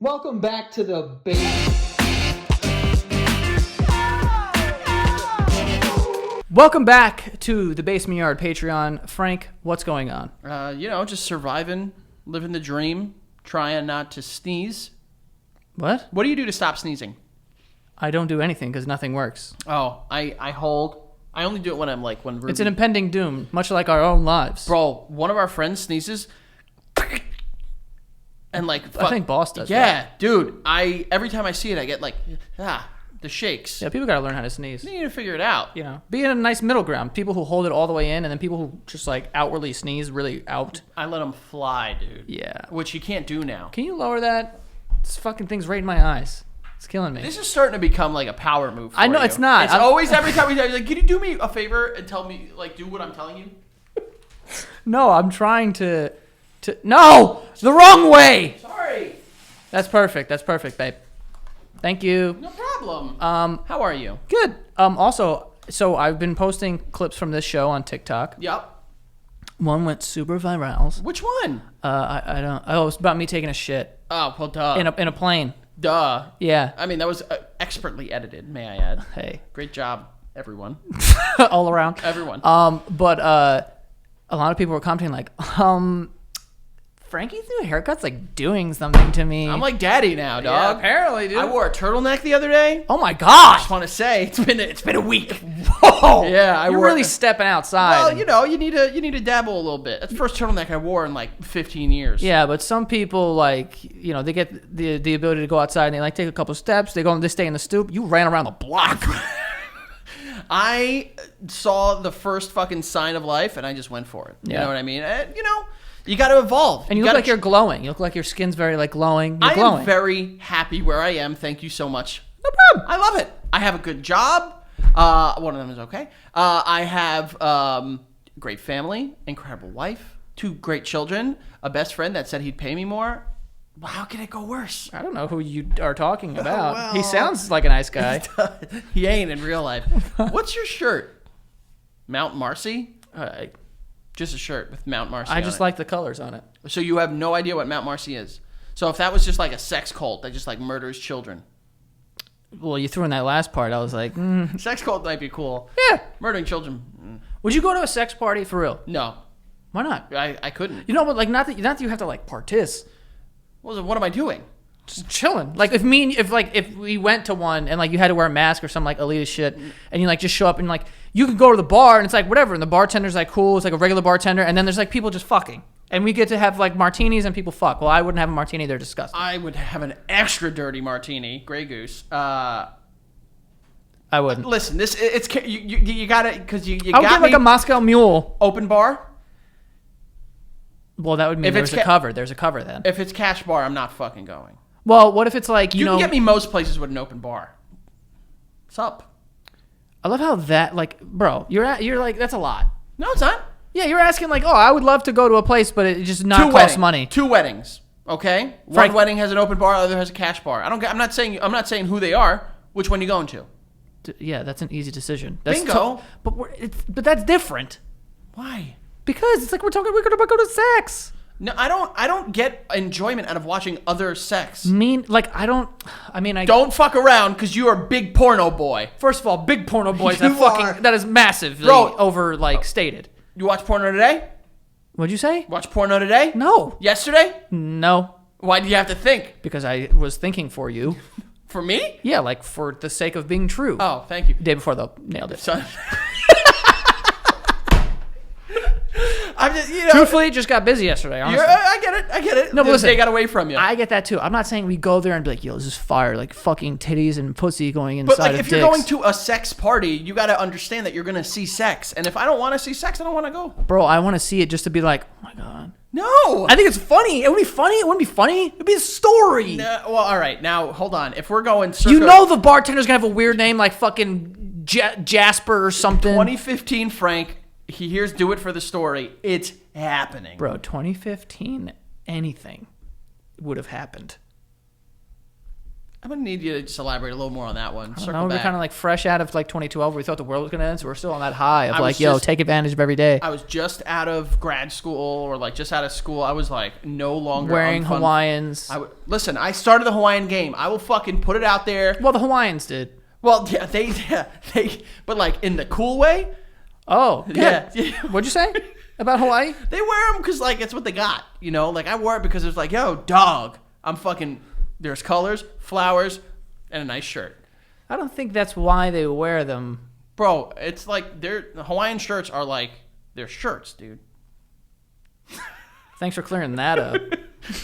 Welcome back to the base. Welcome back to the Basement Yard Patreon. Frank, what's going on? Just surviving, living the dream, trying not to sneeze. What? What do you do to stop sneezing? I don't do anything because nothing works. Oh, I hold. I only do it when I'm like when Ruby. It's an impending doom, much like our own lives. Bro, one of our friends sneezes, and like I think Boss does. Yeah, dude. Every time I see it, I get like the shakes. Yeah, people gotta learn how to sneeze. You need to figure it out. You know, be in a nice middle ground. People who hold it all the way in, and then people who just like outwardly sneeze really out. I let them fly, dude. Yeah. Which you can't do now. Can you lower that? This fucking thing's right in my eyes. It's killing me. This is starting to become like a power move for I know you. it's not. It's always every time we like, can you do me a favor and tell me, like, do what I'm telling you? No, I'm trying to. No, the wrong way. Sorry. That's perfect, babe. Thank you. No problem. How are you? Good. Also, so I've been posting clips from this show on TikTok. Yep. One went super viral. Which one? I don't. Oh, it's about me taking a shit Oh, well, duh. in a plane. Duh. Yeah. I mean, that was expertly edited, may I add. Hey. Great job, everyone. All around. Everyone. But a lot of people were commenting like, Frankie's new haircut's like doing something to me. I'm like daddy now, dog. apparently, dude. I wore a turtleneck the other day. Oh my I gosh. just want to say it's been a week. Whoa. Yeah, You're wore really stepping outside. Well, you need to dabble a little bit. That's the first turtleneck I wore in like 15 years. Yeah, but some people they get the ability to go outside and they like take a couple steps. They stay in the stoop. You ran around the block. I saw the first fucking sign of life and I just went for it. You Yeah. know what I mean? You got to evolve. And you look like you're glowing. You look like your skin's very like glowing. You're glowing. am very happy where I am. Thank you so much. No problem. I love it. I have a good job. One of them is okay. I have great family, incredible wife, 2 great children, a best friend that said he'd pay me more. Well, how can it go worse? I don't know who you are talking about. well. He sounds like a nice guy. He ain't in real life. What's your shirt? Mount Marcy? Just a shirt with Mount Marcy I on just it. like the colors on it. So you have no idea what Mount Marcy is. So if that was just like a sex cult that just like murders children. Well, you threw in that last part. I was like, Sex cult might be cool. yeah. Murdering children. Would you go to a sex party for real? No. Why not? I couldn't. You know, but like not that you have to like partic. What am I doing? Just chilling. Like if we went to one and like you had to wear a mask or some like elitist shit, and you like just show up and like you could go to the bar and it's like whatever, and the bartender's like cool, it's like a regular bartender, and then there's like people just fucking, and we get to have like martinis and people fuck. Well, I wouldn't have a martini; they're disgusting. I would have an extra dirty martini, Grey Goose. I wouldn't. Listen, you gotta because you I would got get me like a Moscow Mule. open bar. Well, that would mean If there's it's a cover. There's a cover then. If it's cash bar, I'm not fucking going. Well, what if it's like You know? can get me most places with an open bar. What's up? I love how that like, bro. You're like that's a lot. No, it's not. Yeah, you're asking like, oh, I would love to go to a place, but it just not cost money. 2 weddings. Okay. Frank- One wedding has an open bar, other has a cash bar. I'm not saying who they are. Which one you going to? Yeah, that's an easy decision. That's Bingo. but that's different Why? because it's like we're gonna go to sex. No, I don't get enjoyment out of watching other sex. Don't Fuck around because you are a big porno boy. First of all, big porno boys You that is massively Bro. over like stated. You watch porno today? What'd you say? Watch porno today? No. Yesterday? No, Why do you have to think? because I was thinking for you. For me? Yeah, like for the sake of being true. Oh, thank you. Day before though, nailed it. Son. I'm just, Truthfully, just got busy yesterday. Honestly. I get it. No, but listen, they got away from you. I get that too. I'm not saying we go there and be like, yo, this is fire, like fucking titties and pussy going But inside like, of if dicks. you're going to a sex party, you got to understand that you're going to see sex. And if I don't want to see sex, I don't want to go. Bro, I want to see it just to be like, oh my god. No. I think it's funny. It would be funny. It wouldn't be funny. It'd be a story. Well, all right. Now, hold on. If we're going You know the bartender's gonna have a weird name like fucking Jasper or something. 2015 Frank, he hears Do It for the Story. It's happening. Bro, 2015, anything would have happened. I'm gonna need you to just elaborate a little more on that one. Circle No, we're back. kind of like fresh out of like 2012 where we thought the world was gonna end, so we're still on that high of I was like, yo, just- take advantage of every day. I was just out of grad school or like just out of school. I was like no longer Wearing unfun- Hawaiians. Listen, I started the Hawaiian game. I will fucking put it out there. Well, the Hawaiians did. Well, yeah, they, but like in the cool way. Oh, Yeah. yeah. What'd you say about Hawaii? They wear them because like it's what they got, you know. Like I wore it because it's like, yo, dog. I'm fucking. There's colors, flowers, and a nice shirt, I don't think that's why they wear them. bro. It's like the Hawaiian shirts are like they're shirts, dude. Thanks for clearing that up.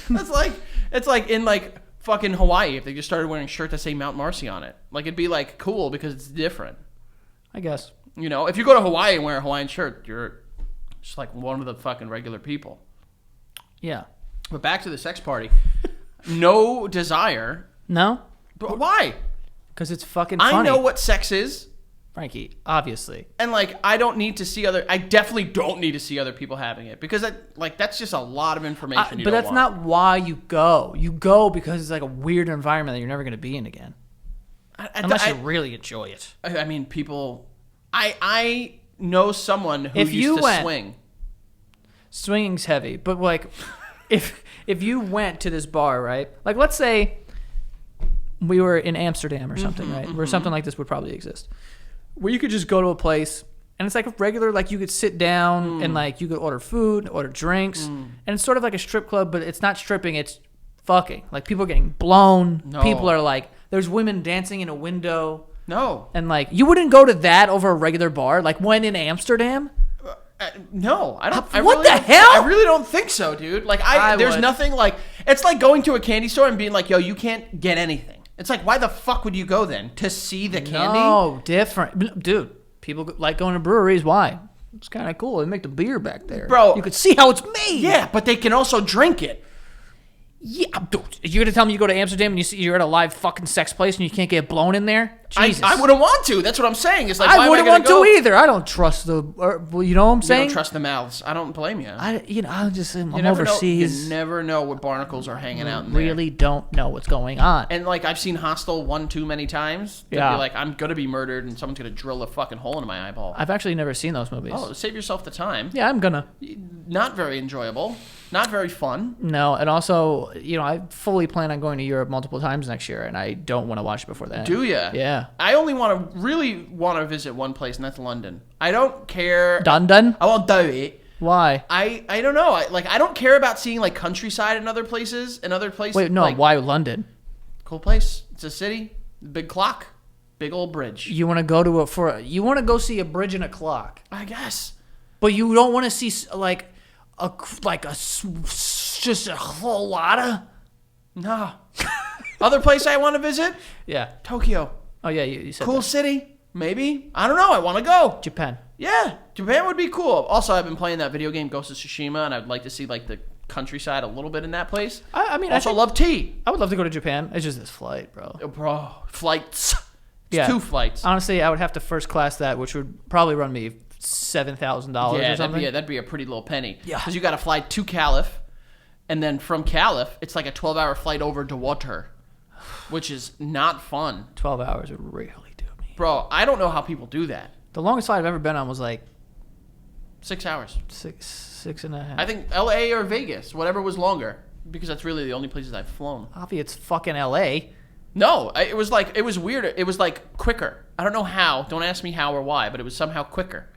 That's like it's like in like fucking Hawaii if they just started wearing shirts that say Mount Marcy on it. Like it'd be like cool because it's different. I guess. You know, if you go to Hawaii and wear a Hawaiian shirt, you're just like one of the fucking regular people. Yeah. But back to the sex party. No desire. No? But why? Because it's fucking funny. I know what sex is. Frankie, obviously. And like I don't need to see I definitely don't need to see other people having it because that's just a lot of information. But that's not why you go. You go because it's like a weird environment that you're never going to be in again. Unless you really enjoy it. I mean, people. I know someone who If you used to went- swing. Swinging's heavy, but like if you went to this bar, right? Like let's say we were in Amsterdam or something, right? Where something like this would probably exist. Where you could just go to a place and it's like a regular, like you could sit down and like you could order food, order drinks, and it's sort of like a strip club, but it's not stripping, it's fucking. Like people are getting blown. No. People are like, there's women dancing in a window. No. And like, you wouldn't go to that over a regular bar, like when in Amsterdam. No, I don't. What the hell? I really don't think so, dude. Like, I there's would. nothing like. It's like going to a candy store and being like, "Yo, you can't get anything." It's like, why the fuck would you go then to see the candy? No, different, dude. People like going to breweries. Why? It's kind of cool. They make the beer back there, Bro. You could see how it's made. Yeah, but they can also drink it. Yeah, dude. You're gonna tell me you go to Amsterdam and you're at a live fucking sex place and you can't get blown in there? Jesus. I wouldn't want to. That's what I'm saying. It's like why I am wouldn't gonna want go? to either. I don't trust the. Well, you know what I'm You saying? don't trust the mouths. I don't blame you. I'm You never overseas. Know, you never know what barnacles are hanging out in there. Really don't know what's going on. And like I've seen Hostel one too many times. To Yeah. be like, I'm gonna be murdered and someone's gonna drill a fucking hole into my eyeball. I've actually never seen those movies. Oh, save yourself the time. Yeah, I'm gonna. Not very enjoyable. Not very fun. No, and also, I fully plan on going to Europe multiple times next year, and I don't want to watch it before then. Do ya? Yeah. I only really want to visit one place, and that's London. I don't care. Done? I won't do it. Why? I don't know. I don't care about seeing like countryside in other places. Wait, no. like, Why London? Cool place. It's a city. Big clock. Big old bridge. You want to go to you want to go see a bridge and a clock, I guess. but you don't want to see just a whole lot of. No. Other place I want to visit? Yeah. Tokyo. Oh yeah, you said Cool that. city. Maybe. I don't know. I want to go. Japan. Yeah, Japan would be cool. Also, I've been playing that video game Ghost of Tsushima, and I'd like to see like the countryside a little bit in that place. I mean, Also, love tea. I would love to go to Japan. It's just this flight, bro. Oh, bro, flights. It's Yeah. 2 flights. Honestly, I would have to first class that, which would probably run me $7,000 Yeah, or something. that'd be a pretty little penny. Yeah. Because you got to fly to Caliph, and then from Caliph, it's like a 12-hour flight over to water, which is not fun. 12 hours would really do me. Bro, I don't know how people do that. The longest flight I've ever been on was like 6 hours. six and a half. I think L.A. or Vegas, whatever was longer, because that's really the only places I've flown. Obviously, it's fucking L.A. No, it was weird. It was like quicker. I don't know how. Don't ask me how or why, but it was somehow quicker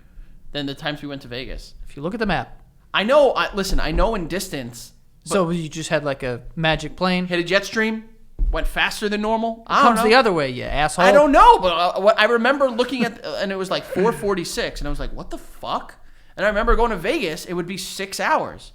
than the times we went to Vegas. If you look at the map. I know. Listen, I know in distance. So you just had like a magic plane? Hit a jet stream, went faster than normal. I don't Comes know. the other way, you asshole. I don't know, but what I remember looking at, and it was like 4:46, and I was like, "What the fuck?" And I remember going to Vegas. It would be 6 hours.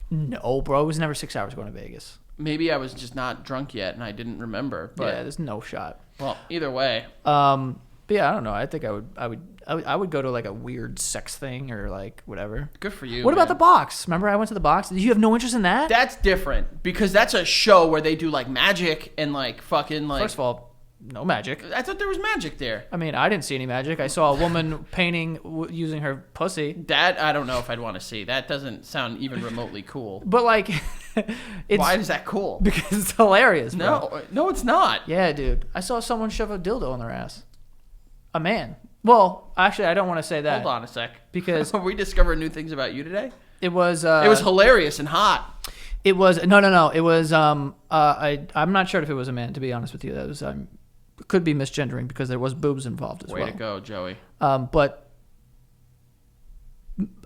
No, bro. It was never 6 hours going to Vegas. Maybe I was just not drunk yet, and I didn't remember. But Yeah, there's no shot. well, either way, But yeah, I don't know. I think I would go to like a weird sex thing or like whatever. good for you. What about the man. box? Remember I went to the box? Did you have no interest in that? That's different because that's a show where they do like magic and like fucking like. First of all, No magic. I thought there was magic there. I mean, I didn't see any magic. I saw a woman painting using her pussy. That I don't know if I'd want to see. That doesn't sound even remotely cool. But like, it's Why is that cool? because it's hilarious. Bro. No, it's not. Yeah, dude. I saw someone shove a dildo in their ass. A man. Well, actually, I don't want to say that. Hold on a sec. Because we discovered new things about you today. it was. It was hilarious and hot. It was no. It was. I'm not sure if it was a man. To be honest with you, that was. Could be misgendering because there was boobs involved as Way well. to go, Joey. But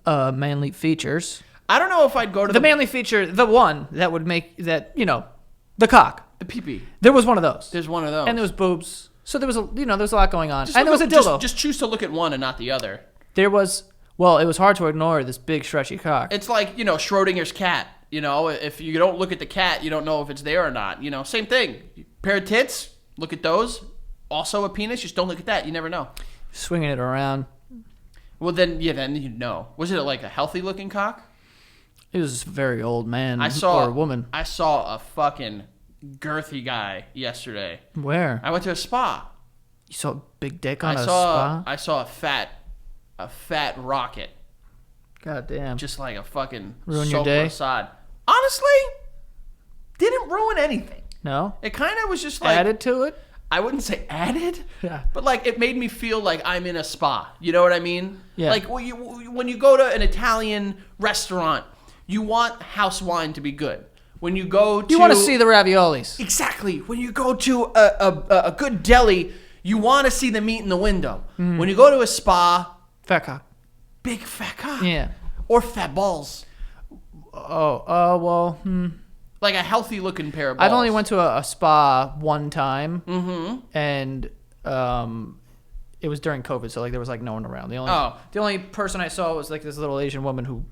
manly features. I don't know if I'd go to The manly feature, the one that would make that, the cock. the pee-pee. There was one of those. There's one of those. And there was boobs. So there was there was a lot going on. Just And there was a dildo. Just choose to look at one and not the other. There was, well, it was hard to ignore this big stretchy cock. It's like, Schrodinger's cat. If you don't look at the cat, you don't know if it's there or not. Same thing. Pair of tits, look at those. Also a penis, just don't look at that. You never know. Swinging it around. Well, then you'd know. Was it like a healthy looking cock? It was a very old man or a woman. I saw a fucking girthy guy yesterday. Where? I went to a spa. You saw a big dick on a spa? I saw a fat rocket. God damn. Just like a fucking Ruin your day? Assad. Honestly, didn't ruin anything. No? It kind of was just like Added to it? I wouldn't say added, Yeah. but like it made me feel like I'm in a spa. You know what I mean? Yeah. Like when you go to an Italian restaurant, you want house wine to be good. When you go to You want to see the raviolis. exactly when you go to a good deli, you want to see the meat in the window. Mm-hmm. When you go to a spa, Fat cock. big fat cock. Yeah. Or fat balls. Well, Like a healthy looking pair of balls. I've only went to a spa one time, Mm-hmm. and it was during COVID, so like there was like no one around. The only person I saw was like this little Asian woman who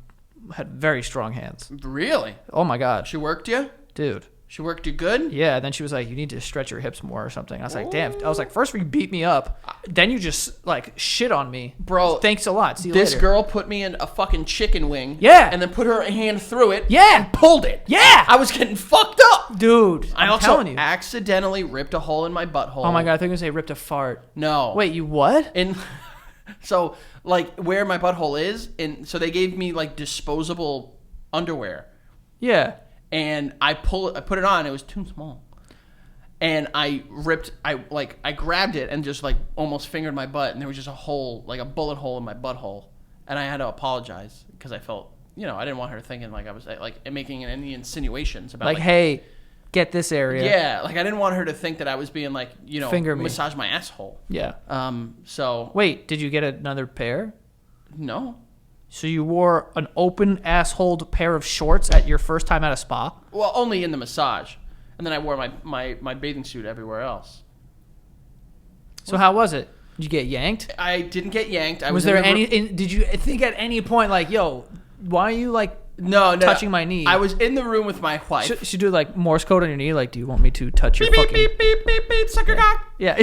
had very strong hands. Really? Oh my god, She worked you? dude. She worked you good? Yeah. Then she was like, "You need to stretch your hips more or something." I was like, "Damn." I was like, first you beat me up, then you just like shit on me, Bro, Thanks a lot. See you This later. girl put me in a fucking chicken wing. Yeah. And then put her hand through it. Yeah. And pulled it. Yeah. I was getting fucked up. Dude, I I'm also telling you. accidentally ripped a hole in my butthole. Oh my god, I think I was gonna say ripped a fart. No. Wait, you what? And so like where my butthole is, and so they gave me like disposable underwear. Yeah. And I put it on, it was too small. And I grabbed it and just like almost fingered my butt, and there was just a hole, like a bullet hole in my butthole. And I had to apologize because I felt, I didn't want her thinking like I was like making any insinuations about Like, hey, get this area. yeah, like I didn't want her to think that I was being like, Finger me. massage my asshole. Yeah. So Wait, did you get another pair? no. So you wore an open assholed pair of shorts at your first time at a spa? Well, only in the massage. And then I wore my bathing suit everywhere else. So how was it? Did you get yanked? I didn't get yanked. I Was in there the any? Did you think at any point like, yo, why are you like no touching my knee? I was in the room with my wife. Should do like Morse code on your knee? Like, do you want me to touch your beep, fucking? beep, beep, beep, beep, suck your cock. Yeah.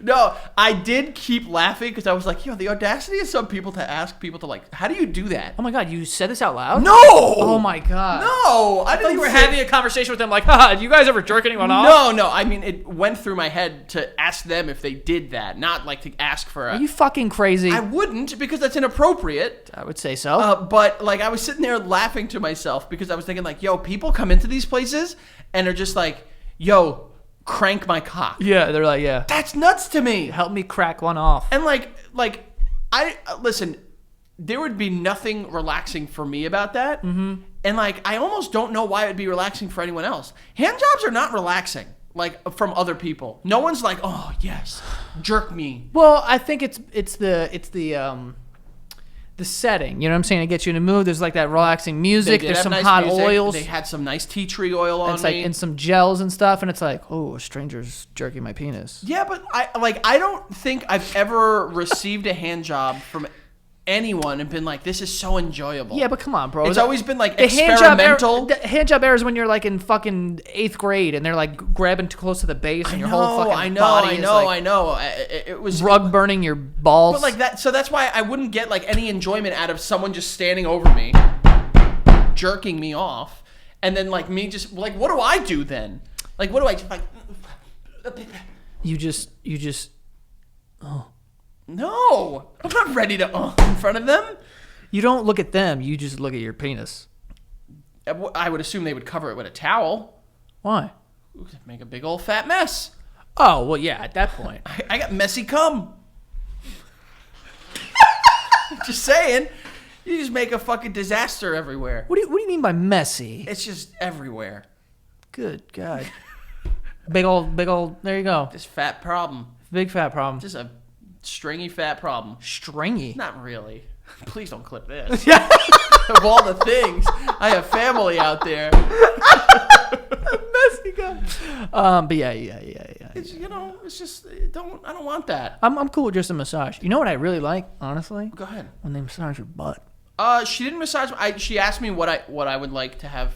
No, I did keep laughing because I was like, the audacity of some people to ask people to like, how do you do that? Oh my god, you said this out loud? No! Oh my god. No! I I thought didn't you were say- having a conversation with them like, haha, do you guys ever jerk anyone off? No. I mean, it went through my head to ask them if they did that, not like to ask for a... Are you fucking crazy? I wouldn't because that's inappropriate. I would say so. But like I was sitting there laughing to myself because I was thinking like, people come into these places and are just like, crank my cock. Yeah, they're like, yeah. That's nuts to me. Help me crack one off. And like I listen, there would be nothing relaxing for me about that. Mm-hmm. And like I almost don't know why it would be relaxing for anyone else. Hand jobs are not relaxing like from other people. No one's like, "Oh, yes. Jerk me." Well, I think it's the setting. You know what I'm saying? It gets you in a mood. There's like that relaxing music. They did There's have some nice hot music. oils. They had some nice tea tree oil on It's like me. and some gels and stuff, and it's like, oh, a stranger's jerking my penis. Yeah, but I don't think I've ever received a hand job from anyone and been like, this is so enjoyable. Yeah, but come on, bro. It's always been like The experimental. hand job era is when you're like in fucking 8th grade and they're like grabbing too close to the base and your whole fucking body is like It was rug burning your balls. But like that, so that's why I wouldn't get like any enjoyment out of someone just standing over me, jerking me off, and then like me just like, what do I do then? Like, what do I like? You just. No, I'm not ready to in front of them. You don't look at them. You just look at your penis. I would assume they would cover it with a towel. Why? Make a big old fat mess. Oh well, yeah. At that point, I got messy cum. Just saying. You just make a fucking disaster everywhere. what do you mean by messy? It's just everywhere. Good God. Big old. There you go. This fat problem. Big fat problem. Just a stringy fat problem. Stringy. Not really. Please don't clip this. Of all the things, I have family out there. Messy guy. But yeah. It's, it's just I don't want that. I'm cool with just a massage. You know what I really like, honestly? Go ahead. When they massage your butt. She didn't massage. She asked me what I would like to have,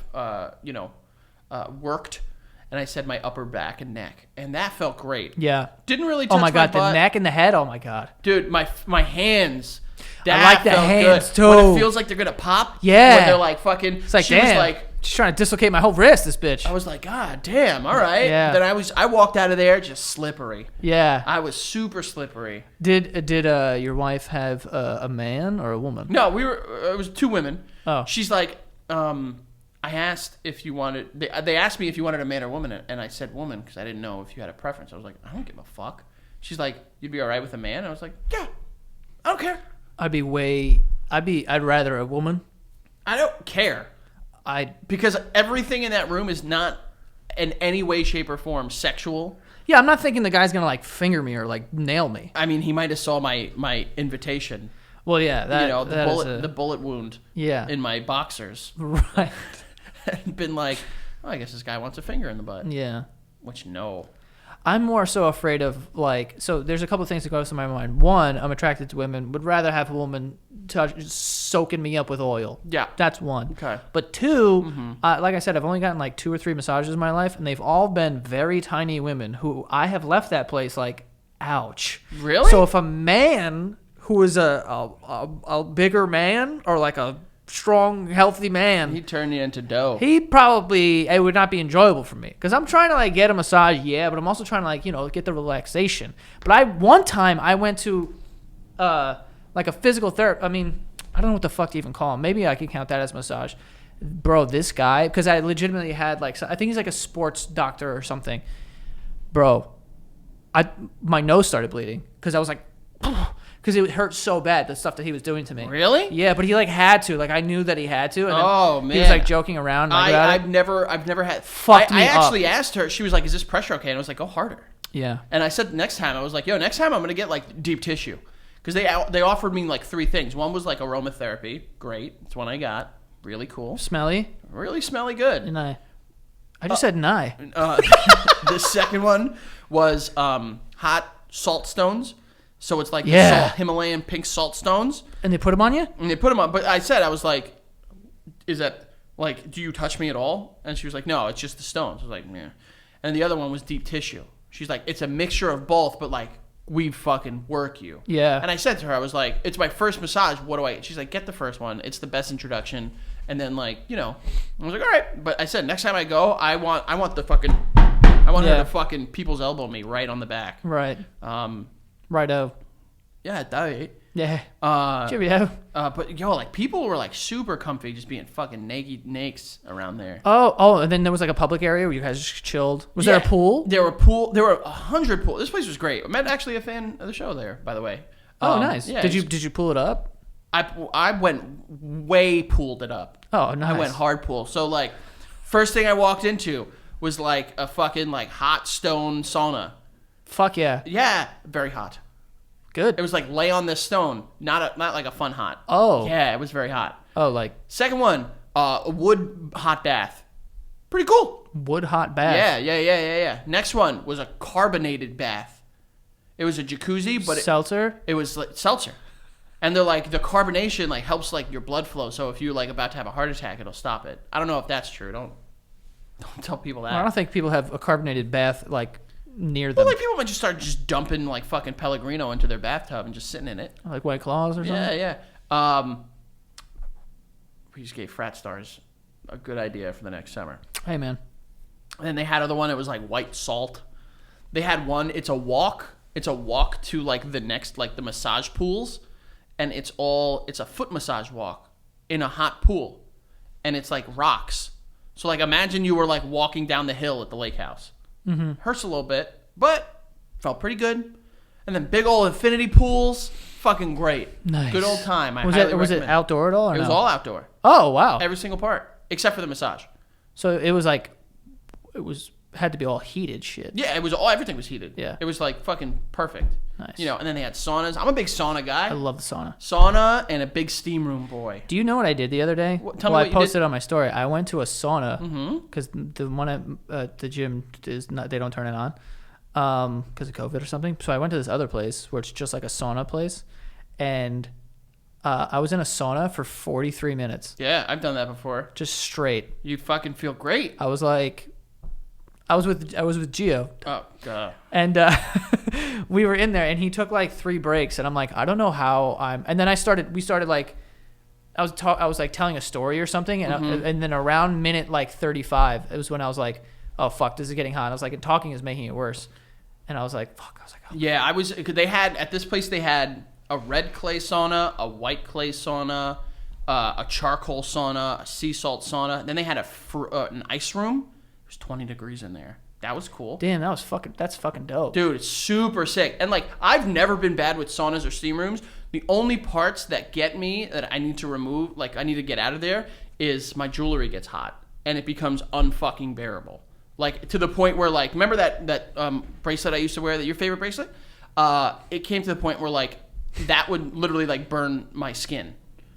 worked, and I said my upper back and neck, and that felt great. Yeah. Didn't really touch Oh my God, butt. the neck and the head. Oh my God. Dude, my hands. That I like the felt hands, good. too. When it feels like they're gonna pop. Yeah. When they're like fucking. It's like, she damn. was like, she's trying to dislocate my whole wrist, this bitch. I was like, God damn, all right. Yeah. Then I walked out of there just slippery. Yeah. I was super slippery. Did your wife have a man or a woman? No, it was two women. Oh. She's like, I asked if you wanted. They asked me if you wanted a man or woman, and I said woman because I didn't know if you had a preference. I was like, I don't give a fuck. She's like, you'd be all right with a man? I was like, yeah, I don't care. I'd rather a woman. I don't care. Because everything in that room is not in any way, shape, or form sexual. Yeah, I'm not thinking the guy's gonna like finger me or like nail me. I mean, he might have saw my invitation. Well, yeah, that The bullet wound. Yeah. In my boxers, Right. and been like, oh, I guess this guy wants a finger in the butt. Yeah. Which no. I'm more so afraid of so there's a couple of things that goes through my mind. One, I'm attracted to women. Would rather have a woman soaking me up with oil. Yeah. That's one. Okay. But two, like I said, I've only gotten like 2 or 3 massages in my life, and they've all been very tiny women who I have left that place like, ouch. Really? So if a man who is a bigger man or like a strong, healthy man, He'd turn you into dough. it would not be enjoyable for me because I'm trying to like get a massage, yeah, but I'm also trying to like get the relaxation. But one time I went to like a physical therapy. I mean, I don't know what the fuck to even call him. Maybe I can count that as massage. Bro, this guy, because I legitimately had I think he's like a sports doctor or something. Bro, my nose started bleeding because I was like, because it hurt so bad, the stuff that he was doing to me. Really? Yeah, but he like had to. Like I knew that he had to. And Oh, then man. He was like joking around. Like, about it. I've never had. Fucked me I up. actually asked her. She was like, "Is this pressure okay?" And I was like, "Go harder." Yeah. And I said next time, I was like, next time I'm gonna get like deep tissue, because they offered me like 3 things. One was like aromatherapy. Great, it's one I got. Really cool. Smelly. Really smelly good. And I just said nye. The second one was hot salt stones. So it's like the Yeah. Himalayan pink salt stones. And they put them on you? And they put them on. But I was like, is that, like, do you touch me at all? And she was like, no, it's just the stones. I was like, yeah. And the other one was deep tissue. She's like, it's a mixture of both, but, like, we fucking work you. Yeah. And I said to her, I was like, it's my first massage. What do I... She's like, get the first one. It's the best introduction. And then, like, I was like, all right. But I said, next time I go, I want the fucking... I want her to fucking people's elbow me right on the back. Right. Righto. Yeah, that. Yeah. Cheerio. But like people were like super comfy, just being fucking nakes around there. Oh, and then there was like a public area where you guys just chilled. Was there a pool? There were 100 pools. This place was great. I met actually a fan of the show there, by the way. Oh, nice. Yeah, Did you pull it up? I went way pooled it up. Oh, nice. I went hard pool. So like, first thing I walked into was like a fucking like hot stone sauna. Fuck yeah. Yeah, very hot. Good. It was like lay on this stone, not like a fun hot. Oh. Yeah, it was very hot. Oh, like Second one, a wood hot bath. Pretty cool. wood hot bath. Yeah. Next one was a carbonated bath. It was a jacuzzi, but Seltzer? it was like seltzer. And they're like, the carbonation like helps like your blood flow. So if you're like about to have a heart attack, it'll stop it. I don't know if that's true. Don't tell people that. Well, I don't think people have a carbonated bath like near them. Well, like people might just start just dumping like fucking Pellegrino into their bathtub and just sitting in it. Like White Claws or something? Yeah. We just gave Frat Stars a good idea for the next summer. Hey, man. And then they had other one that was like white salt. They had one. It's a walk. It's a walk to like the next, like the massage pools, and it's a foot massage walk in a hot pool, and it's like rocks. So like imagine you were like walking down the hill at the lake house. Mm-hmm. Hurts a little bit, but felt pretty good. And then big old infinity pools, fucking great. Nice. Good old time. Was it outdoor at all? Or It was no? all outdoor. Oh wow. Every single part except for the massage. So it was like, had to be all heated shit. Yeah, it was all. Everything was heated. Yeah. It was like fucking perfect. Nice. You know, and then they had saunas. I'm a big sauna guy. I love the sauna. Sauna and a big steam room boy. Do you know what I did the other day? Tell me I what you posted did. on my story. I went to a sauna because the one at the gym is not. They don't turn it on because of COVID or something. So I went to this other place where it's just like a sauna place, and I was in a sauna for 43 minutes, Yeah, I've done that before. just straight. You fucking feel great. I was like, I was with Gio, Oh god. and we were in there, and he took like 3 breaks, and I'm like, I don't know how I'm. And then we started like, I was like telling a story or something, and and then around minute like 35, it was when I was like, oh fuck, this is getting hot. I was like, and talking is making it worse, and I was like, fuck. I was like, oh. Yeah, I was. Cause they had at this place. They had a red clay sauna, a white clay sauna, a charcoal sauna, a sea salt sauna. Then they had an ice room. It was 20 degrees in there. That was cool. Damn, that's fucking dope. Dude, it's super sick. And like, I've never been bad with saunas or steam rooms. The only parts that get me that I need to remove, like I need to get out of there, is my jewelry gets hot and it becomes unfucking bearable. Like to the point where like, remember that bracelet I used to wear, your favorite bracelet? It came to the point where like that would literally like burn my skin.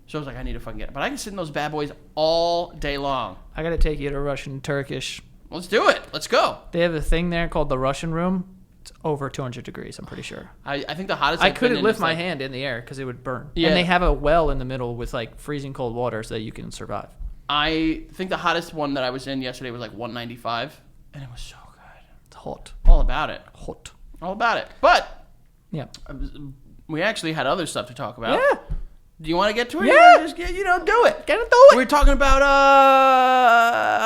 So I was like, I need to fucking get it. But I can sit in those bad boys all day long. I gotta take you to Russian Turkish. Let's do it. Let's go. They have a thing there called the Russian room. It's over 200 degrees, I'm pretty sure. I think the hottest I I've been couldn't in lift is, my like, hand in the air because it would burn. Yeah. And they have a well in the middle with like freezing cold water so that you can survive. I think the hottest one that I was in yesterday was like 195, and it was so good. It's hot. All about it. Hot. All about it. But Yeah. we actually had other stuff to talk about. Yeah. Do you want to get to it? Yeah. Just get, do it. Get into We're talking about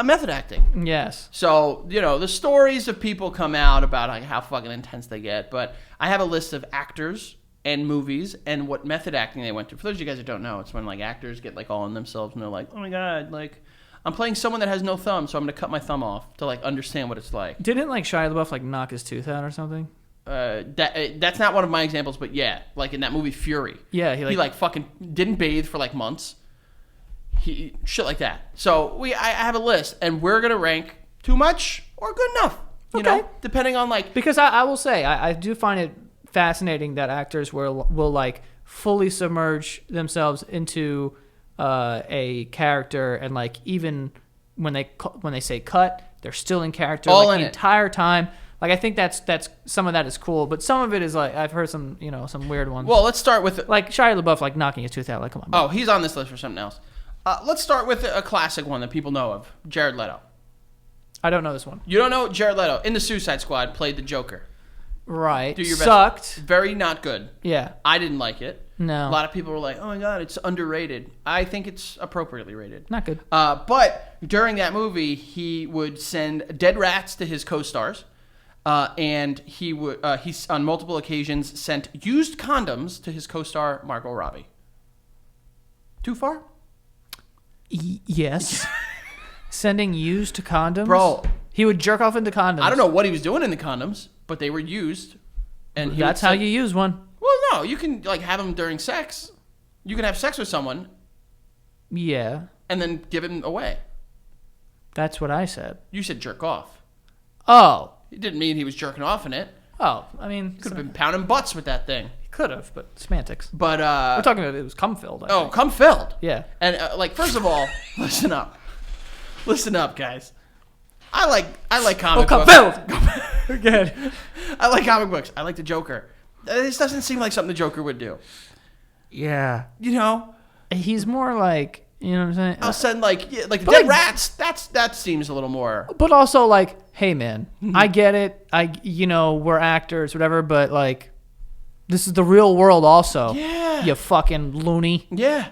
method acting. Yes. So, the stories of people come out about like how fucking intense they get, but I have a list of actors and movies and what method acting they went through. For those of you guys that don't know, it's when like actors get like all in themselves and they're like, oh my god, like I'm playing someone that has no thumb, so I'm gonna cut my thumb off to like understand what it's like. Didn't like Shia LaBeouf like knock his tooth out or something? That's not one of my examples, but yeah, like in that movie Fury. Yeah, he like fucking didn't bathe for like months. Shit like that. So I have a list, and we're gonna rank too much or good enough. You Okay. know, depending on like. Because I will say I do find it fascinating that actors will like fully submerge themselves into a character, and like even when they say cut, they're still in character All like in the it. entire time. Like I think that's some of that is cool, but some of it is like I've heard some some weird ones. Well, let's start with. Like Shia LaBeouf like knocking his tooth out. Like come on. Man. Oh, he's on this list for something else. Let's start with a classic one that people know of: Jared Leto. I don't know this one. You don't know Jared Leto in the Suicide Squad played the Joker. Right. Do your best. Sucked. Very not good. Yeah. I didn't like it. No. A lot of people were like, "Oh my god, it's underrated." I think it's appropriately rated. Not good. But during that movie, he would send dead rats to his co-stars, and he on multiple occasions sent used condoms to his co-star Margot Robbie. Too far, Yes. Sending used to condoms, bro? He would jerk off into condoms. I don't know what he was doing in the condoms, but they were used, and he That's would how send- you use one. Well, no, you can like have them during sex. You can have sex with someone Yeah. and then give them away. That's what I said. You said jerk off. Oh. It didn't mean he was jerking off in it. Oh. I mean, Could have been pounding butts with that thing. could have, but semantics. But We're talking about it was cum filled. oh, cum filled. Yeah. And like, first of all, listen up, guys. I like comic cum books. filled. Good. I like comic books. I like the Joker. This doesn't seem like something the Joker would do. Yeah. You know, He's more like, you know what I'm saying? I'll send like the But dead like- rats. That seems a little more. But also like, hey man, I get it. We're actors, whatever, but like, this is the real world also. Yeah. You fucking loony. Yeah,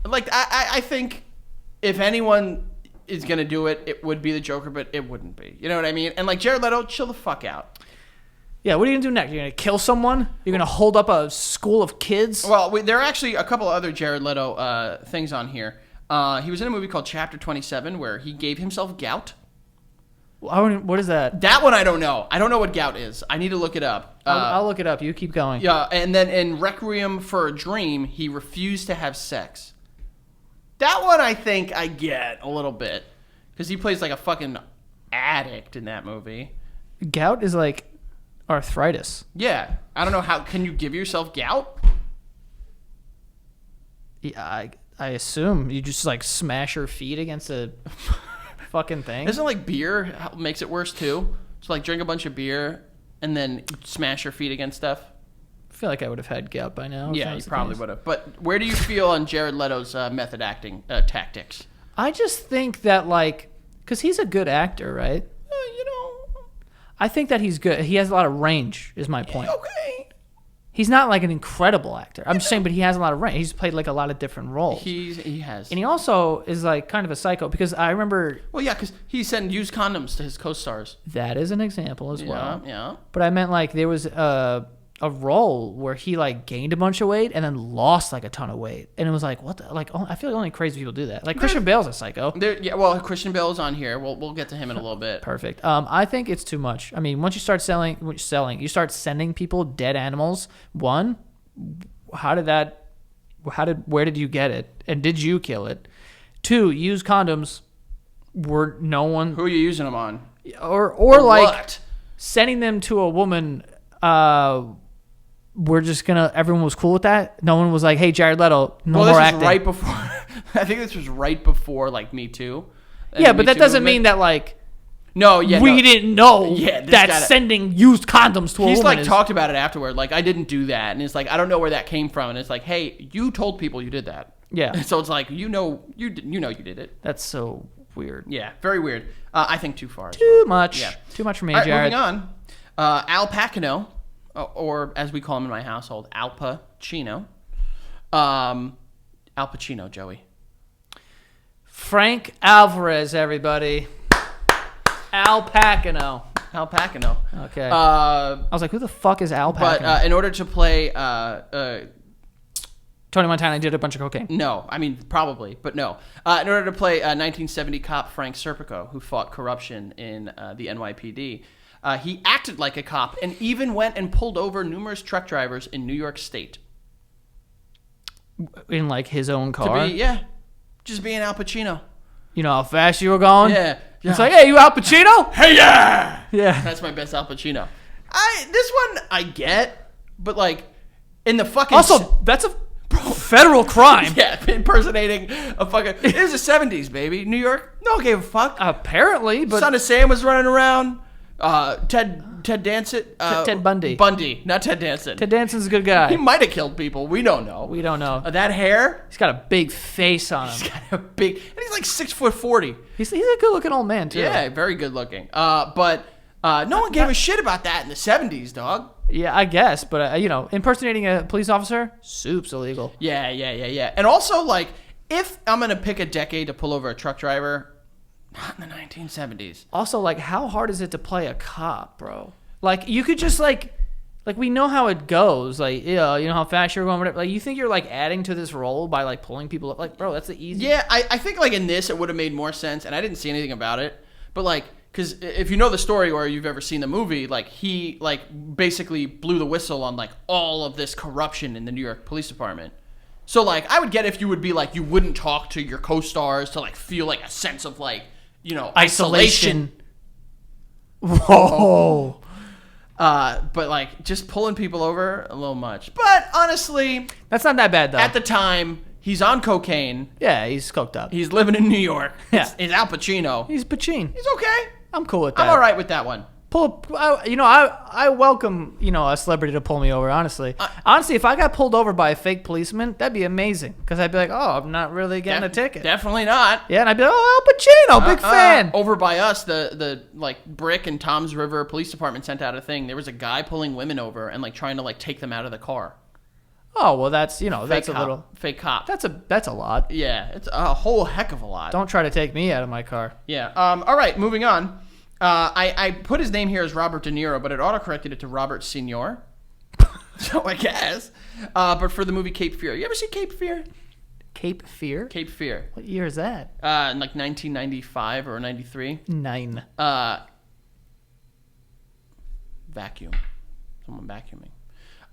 like I think if anyone is gonna do it, it would be the Joker, but it wouldn't be. You know what I mean? And like Jared Leto, chill the fuck out. Yeah, what are you gonna do next? You're gonna kill someone? You're gonna hold up a school of kids? Well, there are actually a couple of other Jared Leto things on here. He was in a movie called Chapter 27 where he gave himself gout. What is that? That one I don't know. I don't know what gout is. I need to look it up. I'll look it up. You keep going. Yeah, and then in Requiem for a Dream, he refused to have sex. That one I think I get a little bit because he plays like a fucking addict in that movie. Gout is like arthritis. Yeah, I don't know how. Can you give yourself gout? Yeah, I assume you just like smash your feet against a fucking thing. Isn't like beer makes it worse too? So like drink a bunch of beer and then smash your feet against stuff. I feel like I would have had gout by now. Yeah, you probably would have. But where do you feel on Jared Leto's method acting tactics? I just think that like, because he's a good actor, right? You know, I think that he's good. He has a lot of range, is my point. okay. He's not like an incredible actor. I'm just saying, but he has a lot of range. He's played like a lot of different roles. He has. And he also is like kind of a psycho because I remember Well, yeah, because he sent used condoms to his co-stars. that is an example as well. Yeah. But I meant like there was a role where he like gained a bunch of weight and then lost like a ton of weight, and it was like what the, like I feel like only crazy people do that. Like Christian Bale's a psycho. Well, Christian Bale's on here. We'll get to him in a little bit. Perfect. I think it's too much. I mean, once you start you start sending people dead animals. One, where did you get it, and did you kill it? Two, used condoms were no one Who are you using them on? or like what? sending them to a woman. We're just gonna. Everyone was cool with that. No one was like, "Hey, Jared Leto, no Well, more this acting." was right before. I think this was right before like Me Too. And Yeah, the but Me that Too doesn't movement. mean that like No, yeah, we no. didn't know Yeah, this that guy- sending used condoms to a He's woman like is, talked about it afterward. Like I didn't do that, and it's like I don't know where that came from. And it's like, hey, you told people you did that. Yeah. So it's like you know you did it. That's so weird. Yeah, very weird. I think too far. Too much. Yeah. Too much for me, All right, Jared. moving on. Al Pacino, or as we call him in my household, Al Pacino. Al Pacino, Joey. Frank Alvarez, everybody. Al Pacino. Al Pacino. Okay. Uh, I was like, who the fuck is Al but Pacino? in order to play, Tony Montana did a bunch of cocaine. no, I mean probably, but no. In order to play 1970 cop Frank Serpico, who fought corruption in the NYPD, he acted like a cop and even went and pulled over numerous truck drivers in New York State. In like his own To car. be, just being Al Pacino. You know how fast you were going? Yeah. It's like, hey, you Al Pacino? Hey, yeah! Yeah. That's my best Al Pacino. This one I get, but like in the fucking Also, that's a federal crime. yeah, impersonating a fucking. It was the 70s, baby. New York, no one gave a fuck. Apparently, but Son of Sam was running around. Ted Danson. Ted Bundy. Bundy, not Ted Danson. Ted Danson's a good guy. He might have killed people. We don't know. We don't know. That hair. He's got a big face on him. He's got a big, and he's like 6'40". He's a good looking old man too. Yeah, very good looking. But no one gave a shit about that in the 70s, dog. Yeah, I guess, but you know, impersonating a police officer, soup's illegal. Yeah. And also, like, if I'm gonna pick a decade to pull over a truck driver, not in the 1970s. Also, like, how hard is it to play a cop, bro? Like, you could just like we know how it goes. Like, you know how fast you're going. Whatever. Like, you think you're like adding to this role by like pulling people up? Like, bro, that's the easy. Yeah, I think like in this it would have made more sense, and I didn't see anything about it. But like, because if you know the story or you've ever seen the movie, like he like basically blew the whistle on like all of this corruption in the New York Police Department. So like, I would get if you would be like you wouldn't talk to your co-stars to like feel like a sense of like isolation. Whoa. But like just pulling people over a little much. But honestly, That's not that bad though. at the time he's on cocaine. Yeah, he's coked up. He's living in New York. Yeah. He's Al Pacino. He's Pacino. He's okay. I'm cool with that. I'm all right with that one. I welcome a celebrity to pull me over. Honestly, if I got pulled over by a fake policeman, that'd be amazing. Because I'd be like, oh, I'm not really getting a ticket. Definitely not. Yeah, and I'd be like, oh, Al Pacino, big fan. Over by us, the like Brick and Tom's River Police Department sent out a thing. There was a guy pulling women over and like trying to like take them out of the car. Oh well, that's that's Fake a little. fake cop. That's a lot. Yeah, it's a whole heck of a lot. Don't try to take me out of my car. Yeah. All right, moving on. I put his name here as Robert De Niro, but it autocorrected it to Robert Senior. So I guess. But for the movie Cape Fear. You ever see Cape Fear? Cape Fear? Cape Fear. What year is that? In like 1995 or 93. 9. Vacuum. Someone vacuuming.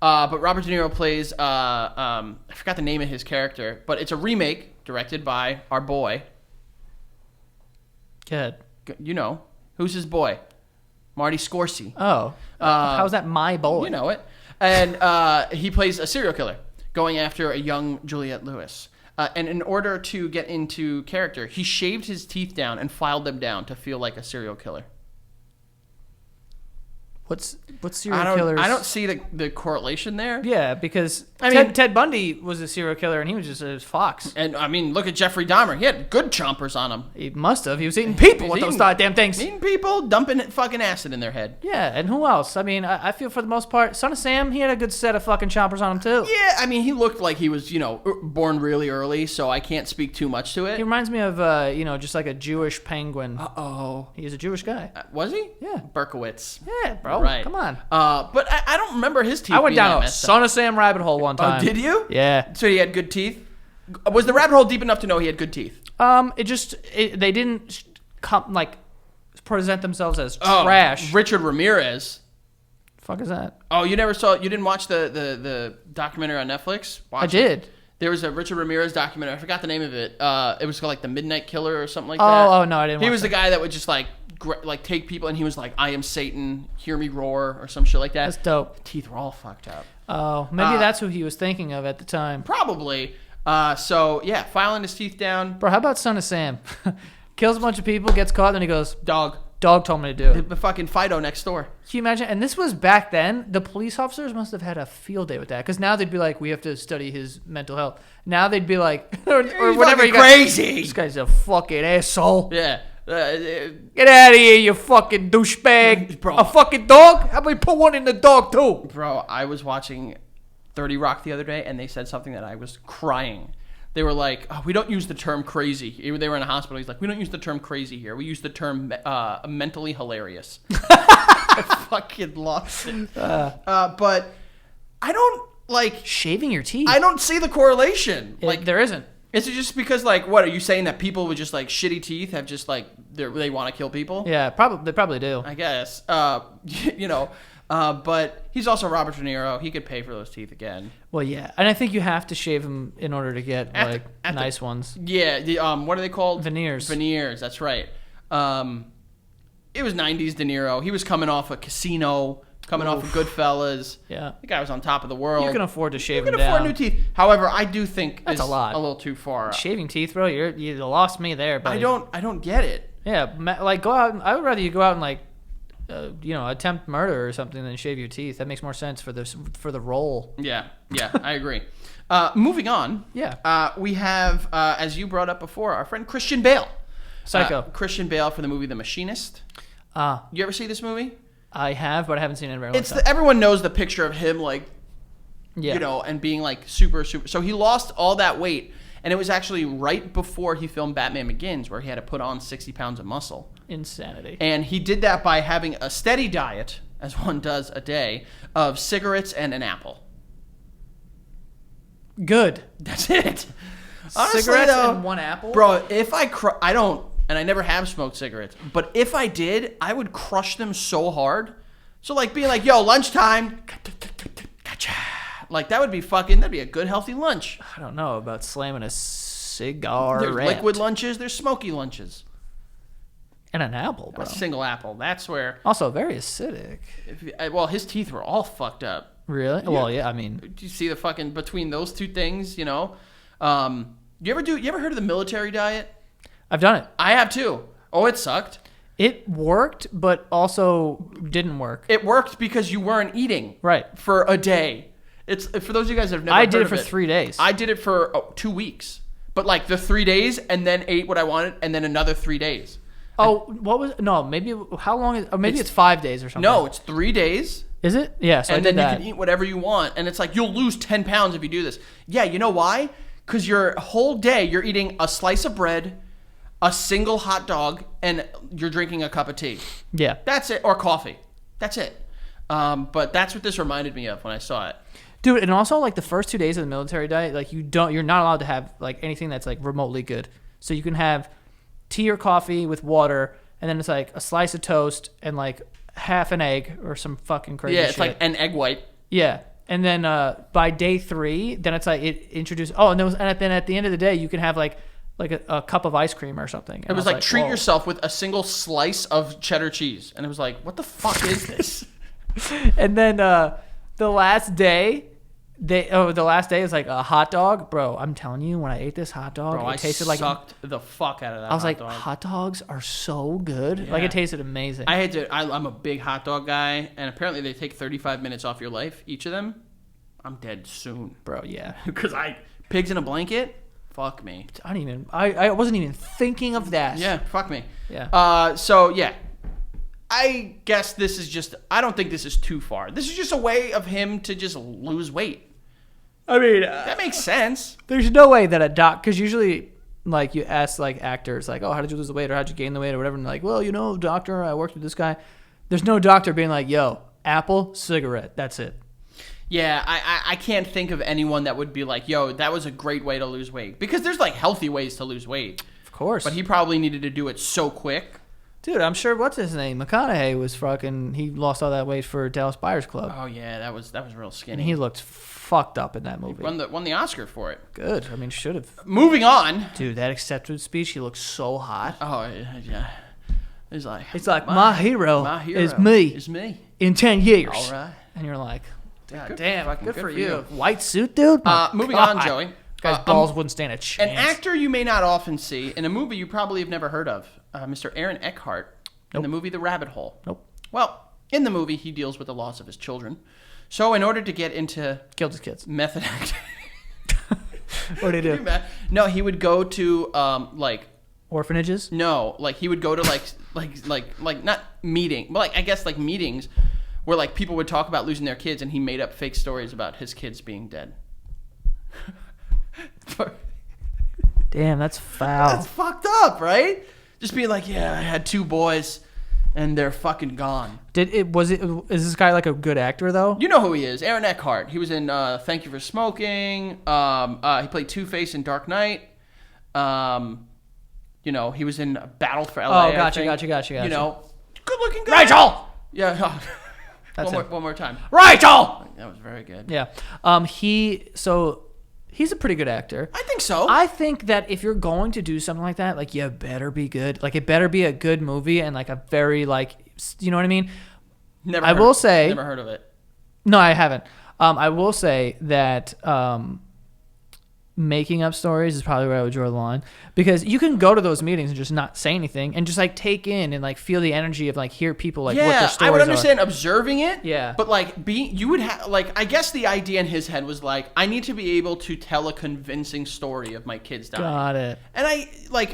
But Robert De Niro plays, I forgot the name of his character, but it's a remake directed by our boy. Good. You know. Who's his boy? Marty Scorsese. Oh. How's that my boy? You know it. And he plays a serial killer going after a young Juliette Lewis. And in order to get into character, he shaved his teeth down and filed them down to feel like a serial killer. What's serial killers? I don't see the correlation there. Yeah, because I mean- Ted Bundy was a serial killer, and he was just a fox. And I mean, look at Jeffrey Dahmer. He had good chompers on him. He must have. He was eating people with those goddamn things. Eating people, dumping fucking acid in their head. Yeah, and who else? I mean, I feel for the most part, Son of Sam, he had a good set of fucking chompers on him too. Yeah, I mean, he looked like he was, born really early, so I can't speak too much to it. He reminds me of, just like a Jewish penguin. Uh-oh. He's a Jewish guy. Was he? Yeah. Berkowitz. Yeah, bro. Right. Come on. But I don't remember his teeth. I went being down that a messed up. Son of Sam rabbit hole one time. Oh, did you? Yeah. So he had good teeth? Was the rabbit hole deep enough to know he had good teeth? They didn't present themselves as trash. Richard Ramirez. Fuck is that? Oh, you didn't watch the documentary on Netflix? I did. There was a Richard Ramirez documentary. I forgot the name of it. It was called like The Midnight Killer or something like that. Oh no, I didn't. He watch was that. the guy that would just like take people, and he was like, "I am Satan, hear me roar," or some shit like that. That's dope. The teeth were all fucked up. Oh, maybe that's who he was thinking of at the time. Probably. So yeah, filing his teeth down. Bro, how about Son of Sam? Kills a bunch of people, gets caught, then he goes, Dog. "Dog told me to do it." The fucking Fido next door. Can you imagine? And this was back then. The police officers must have had a field day with that, because now they'd be like, "We have to study his mental health." Now they'd be like, or whatever. Fucking crazy. This guy's a fucking asshole. Yeah. Get out of here, you fucking douchebag. Bro. A fucking dog? How about we put one in the dog too? Bro, I was watching 30 Rock the other day, and they said something that I was crying. They were like, "Oh, we don't use the term crazy." They were in a hospital. He's like, "We don't use the term crazy here. We use the term mentally hilarious." I fucking lost it. But I don't like Shaving your teeth. I don't see the correlation. Like, there isn't. is it just because like what are you saying that people with just like shitty teeth have just like they want to kill people? Yeah, they probably do. I guess. But he's also Robert De Niro. He could pay for those teeth again. Well, yeah, and I think you have to shave them in order to get nice ones. Yeah. What are they called? Veneers. Veneers. That's right. It was 90s De Niro. He was coming off a Casino, coming off of Goodfellas. Yeah. The guy was on top of the world. You can afford to shave You them can afford down. new teeth. However, I do think That's it's a lot. a little too far. Shaving teeth, bro. You lost me there. Buddy. I don't get it. Yeah, like go out. I would rather you go out and like, attempt murder or something than shave your teeth. That makes more sense for the role. Yeah, I agree. Moving on. Yeah. We have, as you brought up before, our friend Christian Bale. Psycho. Christian Bale for the movie The Machinist. You ever see this movie? I have, but I haven't seen it in a very long time. Everyone knows the picture of him, like, Yeah. and being like super. So he lost all that weight, and it was actually right before he filmed Batman Begins, where he had to put on 60 pounds of muscle. Insanity. And he did that by having a steady diet, as one does a day, of cigarettes and an apple. Good. That's it. Honestly, Cigarettes though, and one apple? Bro, if I don't, and I never have smoked cigarettes, but if I did, I would crush them so hard. So like being like, yo, lunchtime, gotcha. Like that'd be a good healthy lunch. I don't know about slamming a cigar. There's liquid lunches, there's smoky lunches. And an apple, bro. A single apple. That's where. Also very acidic. Well, his teeth were all fucked up. Really? Yeah. Well, yeah. I mean, Do you see the fucking between those two things? You ever heard of the military diet? I've done it. I have too. Oh, it sucked. It worked, but also didn't work. It worked because you weren't eating Right. for a day. It's for those of you guys that have never. I did heard it for of 3 days. I did it for 2 weeks, but like the 3 days, and then ate what I wanted, and then another 3 days. Oh, what was? No, maybe. How long is? Or maybe it's 5 days or something. No, it's 3 days, Is it? Yeah. So and I then did you that. can eat whatever you want, and it's like you'll lose 10 pounds if you do this. Yeah, you know why? Because your whole day you're eating a slice of bread, a single hot dog and you're drinking a cup of tea. Yeah. That's it, or coffee. That's it. But that's what this reminded me of when I saw it. Dude, and also like the first 2 days of the military diet, like you're not allowed to have like anything that's like remotely good. So you can have tea or coffee with water, and then it's like a slice of toast and like half an egg or some fucking crazy shit. Yeah, it's like an egg white. Yeah. And then by day 3, then it's like it introduced. Oh, and then at the end of the day, you can have like a cup of ice cream or something. And It was like treat whoa. yourself with a single slice of cheddar cheese, and it was like, what the fuck is this? And then the last day, is like a hot dog, bro. I'm telling you, when I ate this hot dog, Bro, it tasted like sucked the fuck out of that. I was like, dog. hot dogs are so good. Like Yeah. it tasted amazing. I'm a big hot dog guy, and apparently they take 35 minutes off your life, each of them. I'm dead soon, Bro, yeah. because pigs in a blanket. Fuck me. I wasn't even thinking of that. Yeah, fuck me. Yeah. So yeah, I guess this is just. I don't think this is too far. This is just a way of him to just lose weight. I mean, That makes sense. there's no way that because usually like you ask like actors like, oh, how did you lose the weight or how'd you gain the weight or whatever, and they're like, well, doctor, I worked with this guy. There's no doctor being like, yo, apple, cigarette, that's it. Yeah, I can't think of anyone that would be like, yo, that was a great way to lose weight. Because there's like healthy ways to lose weight. Of course. But he probably needed to do it so quick. Dude, I'm sure what's his name? McConaughey was he lost all that weight for Dallas Buyers Club. Oh yeah, that was real And skinny. he looked fucked up in that movie. Won the Oscar for it. Good. I mean, should have. Moving on. Dude, that acceptance speech, he looked so hot. Oh yeah. He's like my hero is me. Is me. In 10 years. All right. And you're like, Good- God damn, fucking good good for for you. you. White suit, dude? My Moving God. on, Joey. Guy's balls wouldn't stand a chance. An actor you may not often see in a movie you probably have never heard of, Mr. Aaron Eckhart, in the movie The Rabbit Hole. Nope. Well, in the movie, he deals with the loss of his children. So in order to get into Killed his kids. method acting, What did he do? no, he would go to like Orphanages? no, like he would go to like not meeting, but like I guess like meetings where like people would talk about losing their kids, and he made up fake stories about his kids being dead. Damn, that's foul. That's fucked up, right? Just being like, yeah, I had 2 boys, and they're fucking gone. Is this guy like a good actor though? You know who he is, Aaron Eckhart. He was in Thank You for Smoking. He played Two-Face in Dark Knight. He was in Battle for LA. Oh, gotcha. You know, good-looking guy. Rachel! Yeah. That's one more time. Rachel! That was very good. Yeah. He's a pretty good actor. I think so. I think that if you're going to do something like that, like you better be good. Like it better be a good movie and like a very like, you know what I mean? Never. I will say- Never heard of it. No, I haven't. I will say that making up stories is probably where I would draw the line, because you can go to those meetings and just not say anything and just like take in and like feel the energy of like hear people like what their stories I would are. understand observing it. Yeah. But like you would have like, I guess the idea in his head was like, I need to be able to tell a convincing story of my kids dying. Got it. And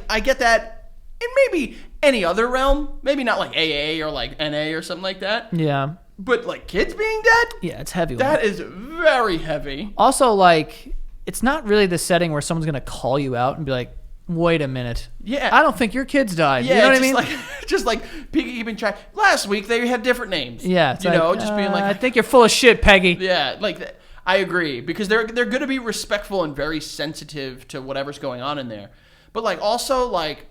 I get that in maybe any other realm, maybe not like AA or like NA or something like that, Yeah. but like kids being dead, Yeah, it's heavy. that is very heavy. Also, like, it's not really the setting where someone's gonna call you out and be like, "Wait a minute, Yeah. I don't think your kids died." Yeah, you know what I just mean? like just like keeping track. Last week they had different names. Yeah, it's you like, know, just being like, I think you're full of shit, Peggy. yeah, like I agree, because they're going to be respectful and very sensitive to whatever's going on in there. But like also like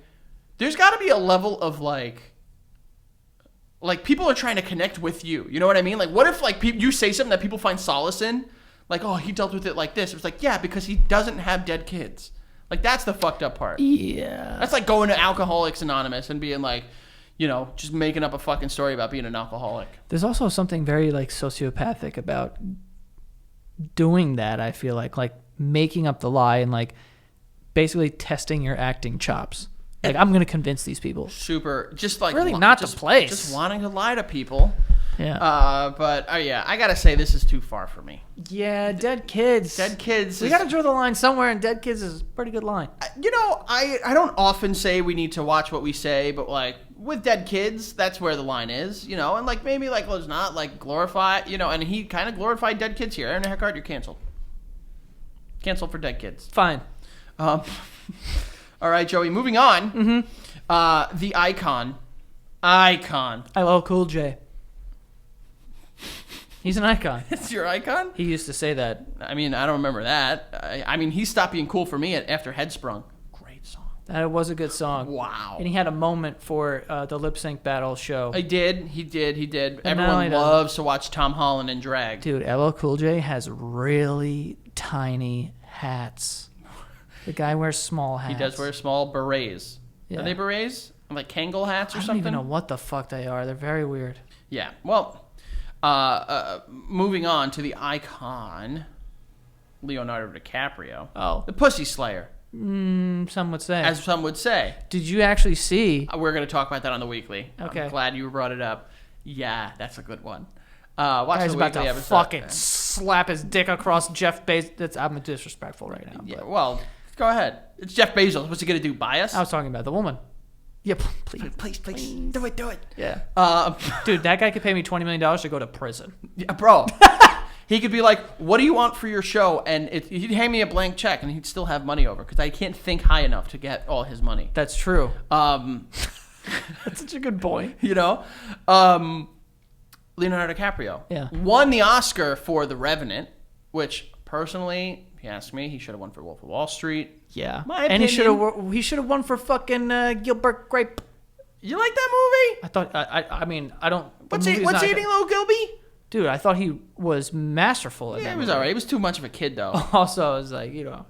there's got to be a level of like people are trying to connect with you. You know what I mean? Like what if like you say something that people find solace in? Like, oh, he dealt with it like this. It's like, yeah, because he doesn't have dead kids. Like that's the fucked up part. Yeah. That's like going to Alcoholics Anonymous and being like, just making up a fucking story about being an alcoholic. There's also something very like sociopathic about doing that. I feel like making up the lie and like basically testing your acting chops. Like I'm gonna convince these people. Super, just like Really not the place. Just wanting to lie to people. Yeah. But yeah, I gotta say this is too far for me. Yeah, dead kids. Dead kids. We gotta draw the line somewhere, and dead kids is a pretty good line. I don't often say we need to watch what we say, but like with dead kids, that's where the line is. And like maybe like let's not like glorify. And he kind of glorified dead kids here. Aaron Eckhart, you're canceled. Canceled for dead kids. Fine. All right, Joey. Moving on. The icon. LL Cool J. He's an icon. It's your icon? He used to say that. I mean, I don't remember that. I mean, he stopped being cool for me after Headsprung. Great song. That was a good song. Wow. And he had a moment for the lip sync battle show. He did. not Everyone only does- loves to watch Tom Holland in drag. Dude, LL Cool J has really tiny hats. The guy wears small hats. He does wear small berets. Yeah. Are they berets? Like Kangol hats or I don't something? even know what the fuck they are. They're very weird. Yeah. Well, moving on to the icon, Leonardo DiCaprio. Oh. The Pussy Slayer, Some would say. as some would say. Did you actually see? We're going to talk about that on the weekly. Okay. I'm glad you brought it up. Yeah, that's a good one. Watch Guy's the about weekly to episode. fucking slap his dick across Jeff Bezos. I'm disrespectful right now. Yeah, but well, go ahead. It's Jeff Bezos. What's he going to do, buy us? I was talking about the woman. Yeah, please. Please. Do it. Yeah. Uh, Dude, that guy could pay me $20 million to go to prison. yeah, bro. He could be like, what do you want for your show? And he'd hand me a blank check and he'd still have money over because I can't think high enough to get all his money. That's true. That's such a good point. You know? Leonardo DiCaprio. Yeah. Won the Oscar for The Revenant, which personally, if you ask me, he should have won for Wolf of Wall Street. Yeah. My and he opinion- should have won for fucking Gilbert Grape. You like that movie? I thought I mean I don't. What's the movie's What's not- Eating Little Gilby? Dude, I thought he was masterful in Yeah, that. it was movie. alright. He was too much of a kid though. Also, I was like, a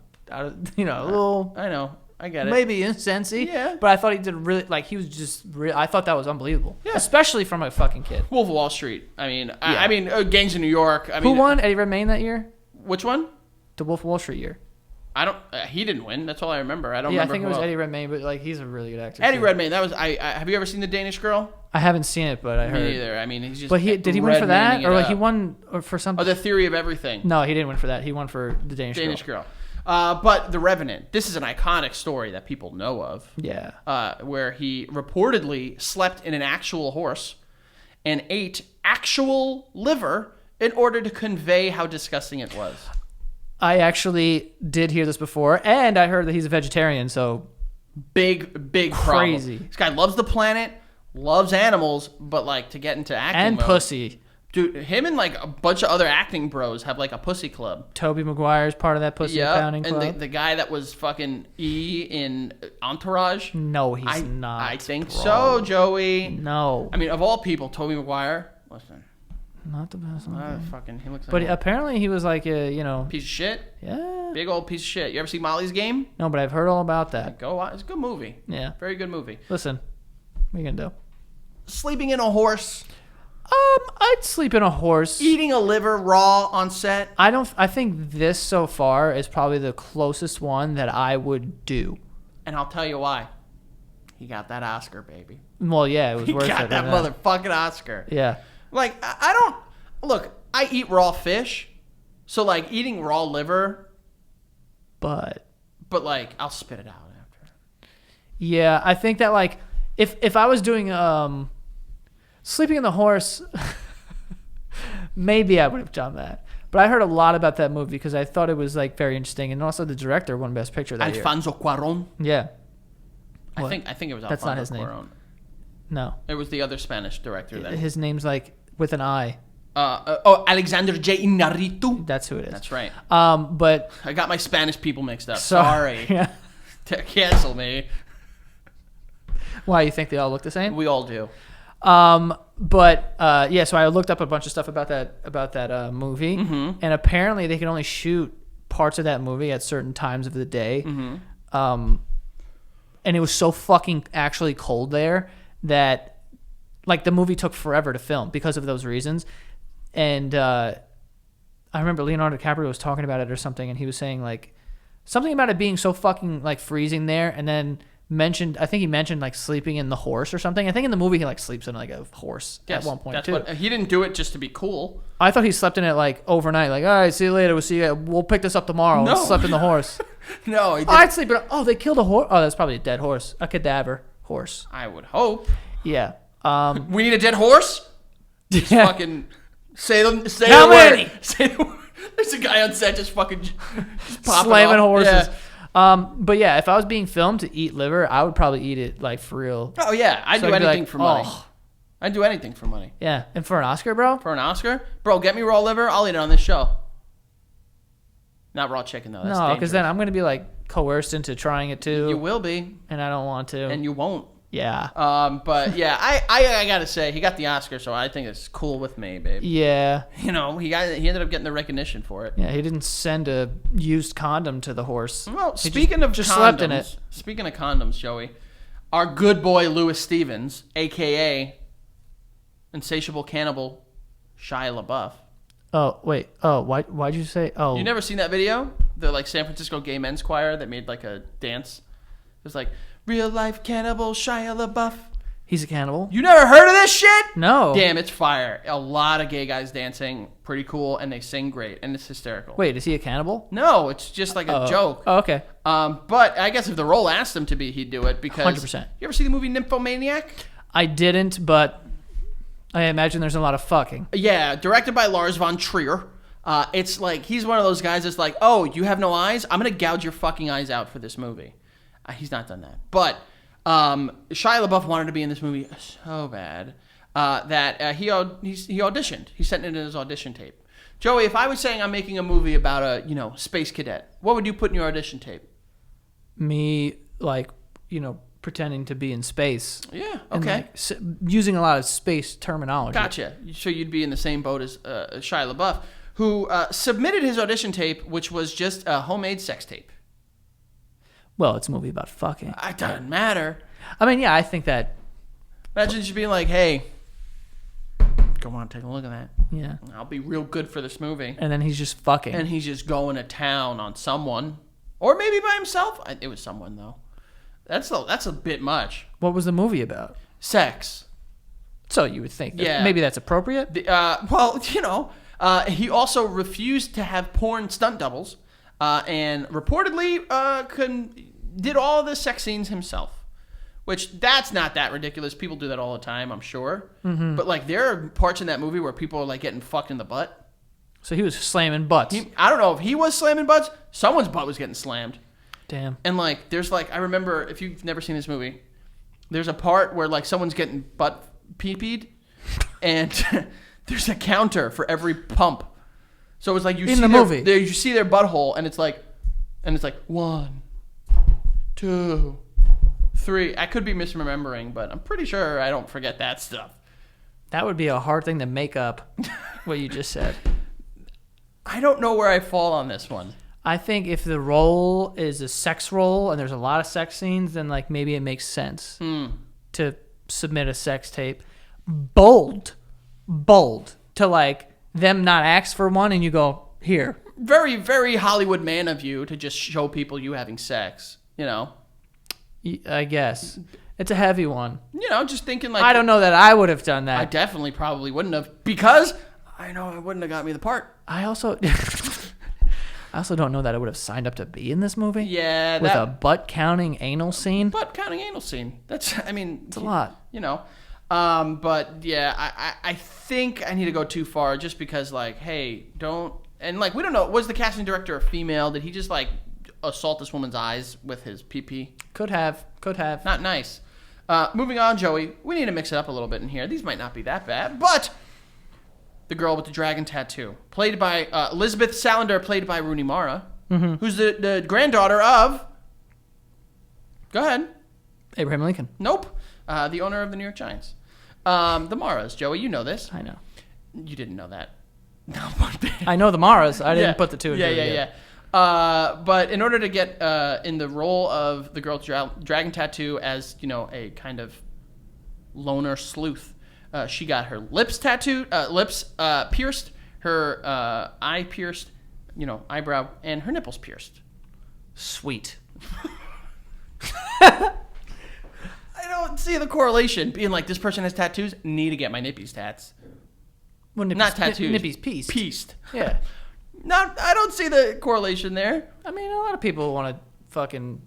little I know. I get it. maybe incensey. Yeah. But I thought he did really like he was just. I thought that was unbelievable. Yeah. Especially from a fucking kid. Wolf of Wall Street. I mean, Yeah. I mean, Gangs of New York. I mean, Who won? Eddie Redmayne that year? Which one? The Wolf of Wall Street year. I don't. He didn't win. That's all I remember. I don't Yeah, I remember. think it who was else. Eddie Redmayne, but like he's a really good actor. Eddie too. Redmayne. That was. Have you ever seen The Danish Girl? I haven't seen it, but I Me heard. neither. I mean, he's just. But did he win for that, Redmayning or it like he up. won for something? Oh, The Theory of Everything. No, he didn't win for that. He won for the Danish Girl. But The Revenant. This is an iconic story that people know of. Yeah. Where he reportedly slept in an actual horse and ate actual liver in order to convey how disgusting it was. I actually did hear this before, and I heard that he's a vegetarian. So Big problem. Crazy. This guy loves the planet, loves animals, but like to get into acting and mode. pussy. Dude, him and like a bunch of other acting bros have like a pussy club. Toby Maguire's part of that pussy pounding and club. the guy that was fucking E in Entourage. No, he's not. I think bro. so, Joey. No, I mean, of all people, Toby Maguire. Listen, not the best. fucking, he looks like But a apparently he was like a, piece of shit. yeah. Big old piece of shit. You ever see Molly's Game? No, but I've heard all about that. Go watch. It's a good movie. Yeah. Very good movie. Listen, what are you gonna do? Sleeping in a horse. I'd sleep in a horse. Eating a liver raw on set. I think this so far is probably the closest one that I would do. And I'll tell you why. He got that Oscar, baby. Well, yeah, it was He worth got it. that yeah. motherfucking Oscar. Yeah. Like, I don't... Look, I eat raw fish. So, like, eating raw liver... But like, I'll spit it out after. yeah, I think that like if I was doing sleeping in the horse, maybe I would have done that. But I heard a lot about that movie because I thought it was like very interesting, and also the director won Best Picture that year. Alfonso Cuarón. Yeah. I What? think it was Alfonso That's not his name. Cuarón. No. It was the other Spanish director then. His name's like with an I. Alexander J. Iñárritu. That's who it is. That's right. But I got my Spanish people mixed up. so- Sorry. Yeah. Cancel me. Why, you think they all look the same? We all do. But yeah, so I looked up a bunch of stuff about that movie, Mm-hmm. and apparently they can only shoot parts of that movie at certain times of the day. Mm-hmm. And it was so fucking actually cold there that like the movie took forever to film because of those reasons. And I remember Leonardo DiCaprio was talking about it or something, and he was saying like something about it being so fucking like freezing there, and then I think he mentioned like sleeping in the horse or something. I think in the movie he like sleeps in like a horse at one point too. He didn't do it just to be cool. I thought he slept in it like overnight. Like, all right, see you later. We'll pick this up tomorrow. No. And slept in the horse. No, he didn't. I'd sleep in. Oh, they killed a horse. Oh, that's probably a dead horse. A cadaver horse. I would hope. Yeah. We need a dead horse? Yeah. Fucking say How the many? word. Say the word. There's a guy on set just fucking just popping Slamming off. horses. But yeah, if I was being filmed to eat liver, I would probably eat it like for real. Oh yeah, I'd So do I'd be anything like, for money. "Oh." I'd do anything for money. Yeah, and for an Oscar, bro. For an Oscar, bro, get me raw liver. I'll eat it on this show. Not raw chicken though. That's No, because dangerous. then I'm gonna be like coerced into trying it too, You will be, and I don't want to. and you won't. Yeah. But yeah, I gotta say he got the Oscar, so I think it's cool with me, babe. Yeah. You know, he ended up getting the recognition for it. Yeah. He didn't send a used condom to the horse. Well, He speaking of just condoms, slept in it. Speaking of condoms, Joey, our good boy Louis Stevens, aka Insatiable Cannibal Shia LaBeouf. Oh wait. Oh, why'd you say? Oh, You never seen that video? The like San Francisco Gay Men's Choir that made like a dance. It was like real life cannibal Shia LaBeouf. he's a cannibal. You never heard of this shit? No. Damn, it's fire. A lot of gay guys dancing, pretty cool, and they sing great, and it's hysterical. Wait, is he a cannibal? No, it's just like a joke. Oh, okay. But I guess if the role asked him to be, he'd do it because 100%. You ever see the movie Nymphomaniac? I didn't, but I imagine there's a lot of fucking. Yeah, directed by Lars von Trier. It's like he's one of those guys that's like, oh, you have no eyes? I'm gonna gouge your fucking eyes out for this movie. He's not done that, but Shia LaBeouf wanted to be in this movie so bad that he auditioned. He sent in his audition tape. Joey, if I was saying I'm making a movie about a space cadet, what would you put in your audition tape? Me, like, pretending to be in space. Yeah, And, okay. like, using a lot of space terminology. Gotcha. So you'd be in the same boat as Shia LaBeouf, who submitted his audition tape, which was just a homemade sex tape. Well, it's a movie about fucking. It doesn't matter. I mean, yeah, I think that. Imagine just being like, hey, come on, take a look at that. Yeah. I'll be real good for this movie. And then he's just fucking. And he's just going to town on someone. Or maybe by himself. It was someone, though. That's a bit much. What was the movie about? Sex. So you would think that Yeah. maybe that's appropriate? He also refused to have porn stunt doubles, and reportedly did all the sex scenes himself. Which, that's not that ridiculous. People do that all the time, I'm sure. Mm-hmm. But, like, there are parts in that movie where people are, like, getting fucked in the butt. So he was slamming butts. I don't know if he was slamming butts. Someone's butt was getting slammed. Damn. And, like, there's, like, I remember, if you've never seen this movie, there's a part where, like, someone's getting butt pee-peed, and there's a counter for every pump. So it's like you see you see their butthole, and it's like 1, 2, 3. I could be misremembering, but I'm pretty sure I don't forget that stuff. That would be a hard thing to make up, what you just said. I don't know where I fall on this one. I think if the role is a sex role and there's a lot of sex scenes, then like maybe it makes sense to submit a sex tape. Bold to like them not ask for one and you go, here. Very, very Hollywood man of you to just show people you having sex, you know? I guess. It's a heavy one. You know, just thinking like... I don't know that I would have done that. I definitely probably wouldn't have, because I know it wouldn't have got me the part. I also don't know that I would have signed up to be in this movie. Yeah, with a butt-counting anal scene. Butt-counting anal scene. It's a lot. You know. But, yeah, I think I need to go too far just because, like, hey, don't... And, like, we don't know. Was the casting director a female? Did he just, like, assault this woman's eyes with his pee-pee? Could have. Not nice. Moving on, Joey. We need to mix it up a little bit in here. These might not be that bad, but... The girl with the dragon tattoo. Played by Elizabeth Salander, played by Rooney Mara. Mm-hmm. Who's the granddaughter of... Go ahead. Abraham Lincoln. Nope. The owner of the New York Giants. The Maras, Joey, you know this. I know. You didn't know that. No, I know the Maras. I didn't put the two together. Yeah. But in order to get in the role of the girl with dragon tattoo as, you know, a kind of loner sleuth, she got her lips tattooed, pierced, her eye pierced, you know, eyebrow, and her nipples pierced. Sweet. I don't see the correlation being like, this person has tattoos, need to get my nippies tats. Well, Not tattoos. Nippies pieced. Pieced. Yeah. No, I don't see the correlation there. I mean, a lot of people want to fucking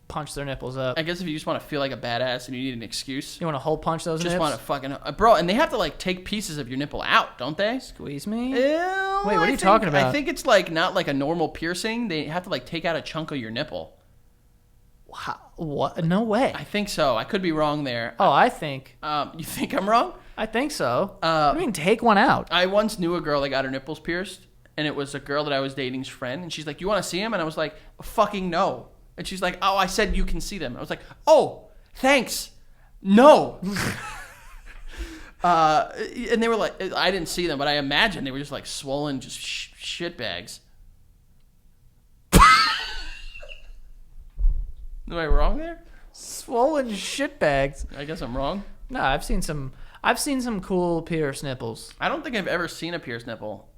punch their nipples up. I guess if you just want to feel like a badass and you need an excuse, You want to hole punch those just nips? want to fucking... bro, and they have to, like, take pieces of your nipple out, don't they? Squeeze me? Wait, what are you talking about? I think it's, like, not like a normal piercing. They have to, like, take out a chunk of your nipple. What? No way. I think so. I could be wrong there. I think. You think I'm wrong? I think so. I mean, take one out. I once knew a girl that got her nipples pierced, and it was a girl that I was dating's friend, and she's like, "You want to see him?" And I was like, "Fucking no." And she's like, "Oh, I said you can see them." I was like, "Oh, thanks, no." And they were like, I didn't see them, but I imagine they were just like swollen, just shit bags. Am I wrong there? Swollen shit bags. I guess I'm wrong. No, I've seen some cool pierced nipples. I don't think I've ever seen a pierced nipple.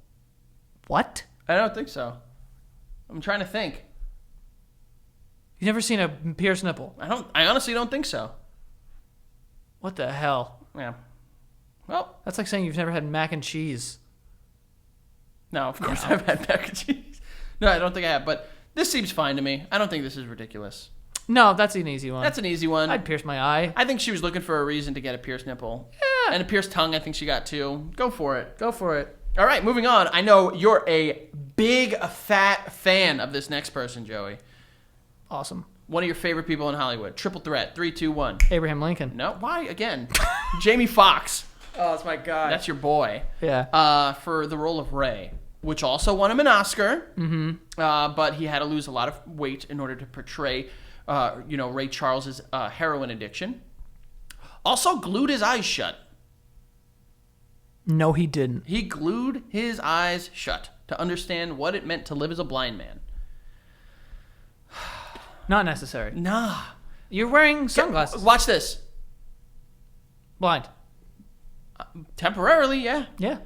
What? I don't think so. I'm trying to think. You never seen a pierced nipple? I honestly don't think so. What the hell? Yeah. Well, That's like saying you've never had mac and cheese. no, of course I've had mac and cheese. No, I don't think I have, but this seems fine to me. I don't think this is ridiculous. No, that's an easy one. That's an easy one. I'd pierce my eye. I think she was looking for a reason to get a pierced nipple. Yeah. And a pierced tongue, I think she got too. Go for it. Go for it. All right, moving on. I know you're a big, fat fan of this next person, Joey. Awesome. One of your favorite people in Hollywood. Triple threat. 3, 2, 1. Abraham Lincoln. No, why again? Jamie Foxx. Oh, that's my guy. That's your boy. Yeah. For the role of Ray, which also won him an Oscar. Mm-hmm. But he had to lose a lot of weight in order to portray, Ray Charles's heroin addiction. Also glued his eyes shut. No, he didn't. He glued his eyes shut to understand what it meant to live as a blind man. Not necessary. Nah. You're wearing sunglasses. Watch this. Blind. Temporarily, yeah. Yeah.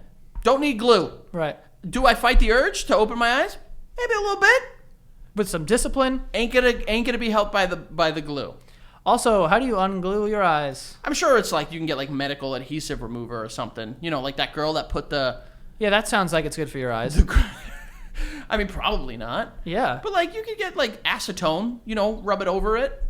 Don't need glue. Right. Do I fight the urge to open my eyes? Maybe a little bit. With some discipline. Ain't gonna be helped by the glue. Also, how do you unglue your eyes? I'm sure it's like you can get like medical adhesive remover or something. You know, like that girl that put the. Yeah, that sounds like it's good for your eyes. I mean, probably not. Yeah. But like you could get like acetone, rub it over it,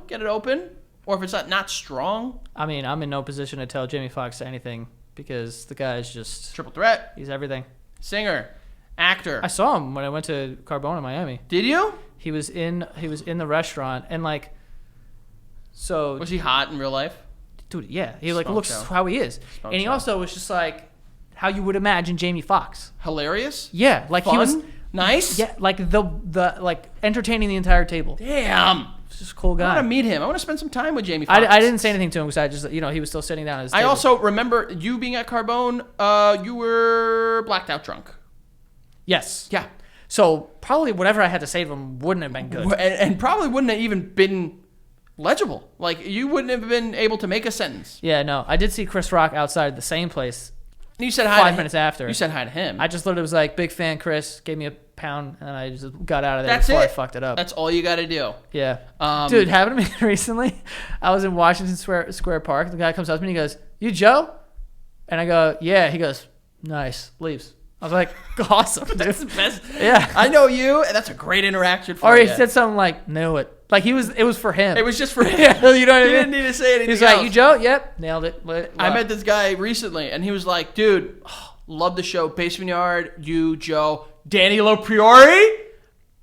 get it open. Or if it's not strong. I mean, I'm in no position to tell Jamie Foxx anything because the guy's just Triple threat. he's everything. Singer. Actor. I saw him when I went to Carbona, Miami. Did you? He was in the restaurant and like so Was he hot in real life? dude, yeah. He like Smoke looks show. how he is. Smoke And he show. also was just like how you would imagine Jamie Foxx. Hilarious? Yeah, like Fun? he was Nice? yeah, like the like entertaining the entire table. Damn. He's just a cool I guy. want to meet him. I want to spend some time with Jamie Foxx. I didn't say anything to him because I just he was still sitting down at his I table. also remember you being at Carbone. You were blacked out drunk. Yes. Yeah. So probably whatever I had to say to him wouldn't have been good. And probably wouldn't have even been legible. Like, you wouldn't have been able to make a sentence. Yeah, no. I did see Chris Rock outside the same place And you said hi 5 to minutes after. You said hi to him. I just literally was like, big fan, Chris. Gave me a pound, and I just got out of there That's before it. I fucked it up. That's all you got to do. Yeah. Um, Dude, happened to me recently. I was in Washington Square Park. The guy comes up to me and he goes, "You Joe?" And I go, "Yeah." He goes, "Nice." Leaves. I was like, awesome, dude. That's the best. Yeah. I know you, and that's a great interaction for Or you. he said something like, "Knew it." Like it was for him. It was just for him. Yeah, you know what I He mean? didn't need to say anything He's like, else. "You Joe?" Yep. Nailed it. I met this guy recently, and he was like, dude, love the show. Basement Yard, you, Joe, Danny Lopriori?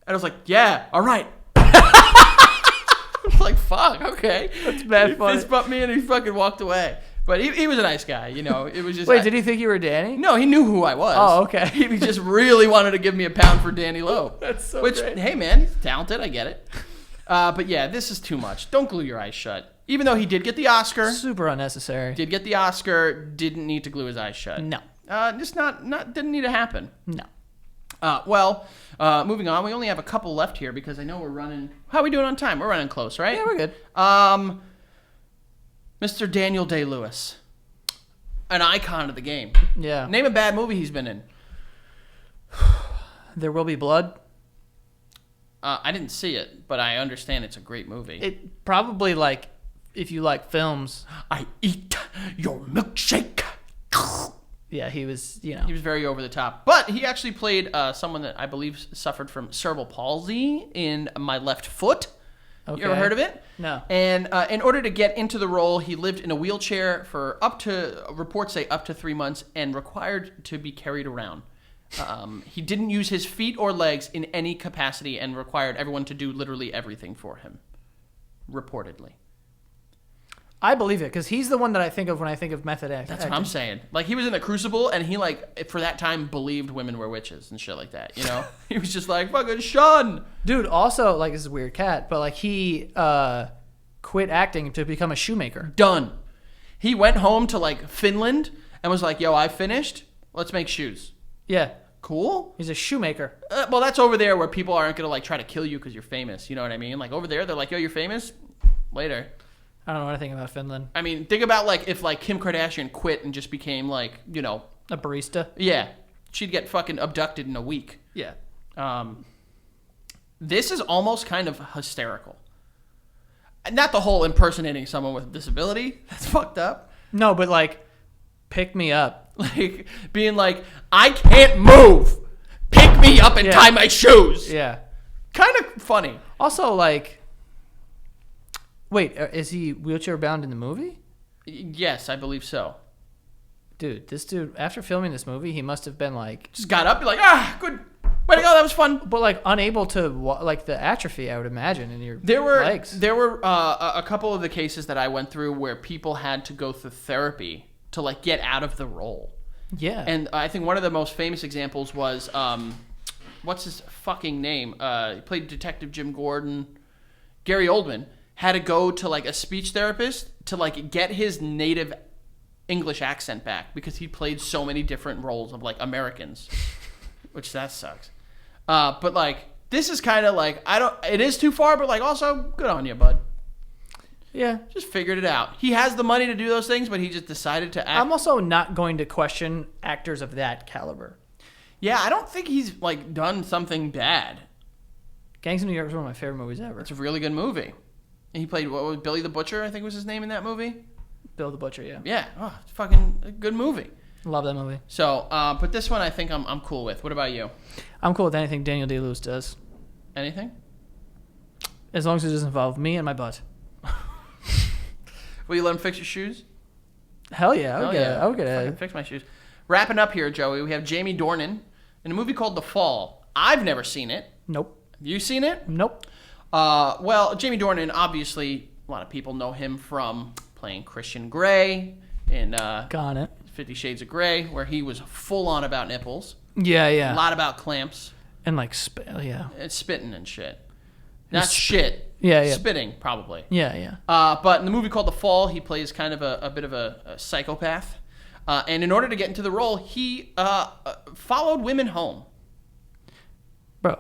And I was like, yeah, all right. I was like, fuck, okay. That's bad He funny. fist bumped me, and he fucking walked away. But he was a nice guy, It was just... Wait, did he think you were Danny? No, he knew who I was. Oh, okay. He just really wanted to give me a pound for Danny Lowe. That's so Which, great. hey, man, he's talented. I get it. But yeah, this is too much. Don't glue your eyes shut. Even though he did get the Oscar, Super unnecessary. didn't need to glue his eyes shut. No. Just didn't need to happen. No. Moving on. We only have a couple left here because I know we're running. How are we doing on time? We're running close, right? Yeah, we're good. Mr. Daniel Day-Lewis, an icon of the game. Yeah. Name a bad movie he's been in. There Will Be Blood. I didn't see it, but I understand it's a great movie. It probably like if you like films. I eat your milkshake. Yeah, he was. He was very over the top. But he actually played someone that I believe suffered from cerebral palsy in My Left Foot. Okay. You ever heard of it? No. And in order to get into the role, he lived in a wheelchair for reports say up to 3 months, and required to be carried around. He didn't use his feet or legs in any capacity and required everyone to do literally everything for him. reportedly. I believe it because he's the one that I think of when I think of method acting. That's what I'm saying. Like, he was in the Crucible, and he, like, for that time, believed women were witches and shit like that, you know? He was just like, fucking shun! Dude, also, like, this is a weird cat, but, like, he quit acting to become a shoemaker. Done. He went home to, like, Finland and was like, yo, I finished. Let's make shoes. Yeah. Cool. He's a shoemaker. Well, that's over there where people aren't going to, like, try to kill you because you're famous. You know what I mean? Like, over there, they're like, yo, you're famous? Later. I don't know anything about Finland. I mean, think about, like, if, like, Kim Kardashian quit and just became, like, you know. A barista? Yeah. She'd get fucking abducted in a week. Yeah. This is almost kind of hysterical. Not the whole impersonating someone with a disability. That's fucked up. No, but, like, pick me up. Like, being like, I can't move. Pick me up and tie my shoes. Yeah. Kind of funny. Also, like, wait, is he wheelchair bound in the movie? Yes, I believe so. Dude, this dude, after filming this movie, he must have been like, Just got up, be like, ah, good. Way to go, that was fun. but like unable to, like the atrophy, I would imagine, in your There were legs. a couple of the cases that I went through where people had to go through therapy to, like, get out of the role. Yeah. And I think one of the most famous examples was, what's his fucking name? He played Detective Jim Gordon. Gary Oldman had to go to, like, a speech therapist to, like, get his native English accent back because he played so many different roles of, like, Americans, which that sucks. But, like, this is kind of like, it is too far, but, like, also good on you, bud. Yeah. Just figured it out. He has the money to do those things, but he just decided to act. I'm also not going to question actors of that caliber. Yeah, I don't think he's, like, done something bad. Gangs of New York is one of my favorite movies ever. It's a really good movie. And he played, what was Billy the Butcher, I think was his name in that movie? Bill the Butcher, yeah. Yeah. Oh, it's fucking a good movie. Love that movie. So, but this one I think I'm cool with. What about you? I'm cool with anything Daniel Day-Lewis does. Anything? As long as it doesn't involve me and my butt. Will you let him fix your shoes? Hell yeah. Hell I would get Fucking it. fix my shoes. Wrapping up here, Joey, we have Jamie Dornan in a movie called The Fall. I've never seen it. Nope. Have you seen it? Nope. Well, Jamie Dornan, obviously, a lot of people know him from playing Christian Grey in Got it. 50 Shades of Grey, where he was full on about nipples. Yeah, A yeah. lot about clamps And like, yeah. and spitting and shit. Not shit. Yeah, yeah. Spitting, probably. Yeah, yeah. But in the movie called The Fall, he plays kind of a bit of a psychopath. And in order to get into the role, he followed women home. Bro.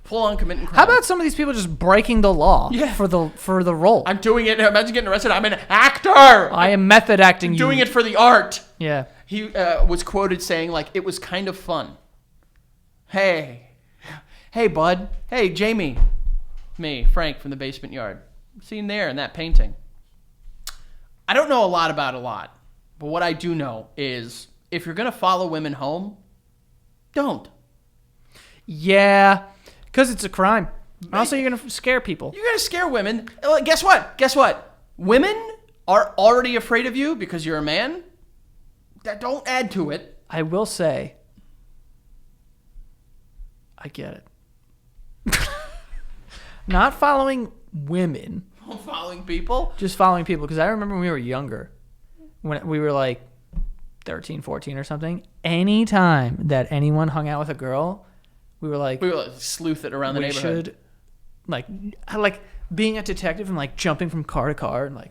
Full on committing crime. How about some of these people just breaking the law Yeah. for the role? I'm doing it. Imagine getting arrested. I'm an actor. I am method acting. doing it for the art. Yeah. He was quoted saying, like, it was kind of fun. Hey, bud. Hey, Jamie. Me, Frank from the Basement Yard. Seen there in that painting. I don't know a lot about a lot, but what I do know is if you're going to follow women home, don't. Yeah. Because it's a crime. Also, you're going to scare people. You're going to scare women. Guess what? Guess what? Women are already afraid of you because you're a man. That don't add to it. I will say, I get it. Not following women, Following people. just following people. Because I remember when we were younger, when we were like 13, 14 or something, anytime that anyone hung out with a girl, we were like, We were like, sleuth it around the we neighborhood. should, like being a detective and like jumping from car to car and like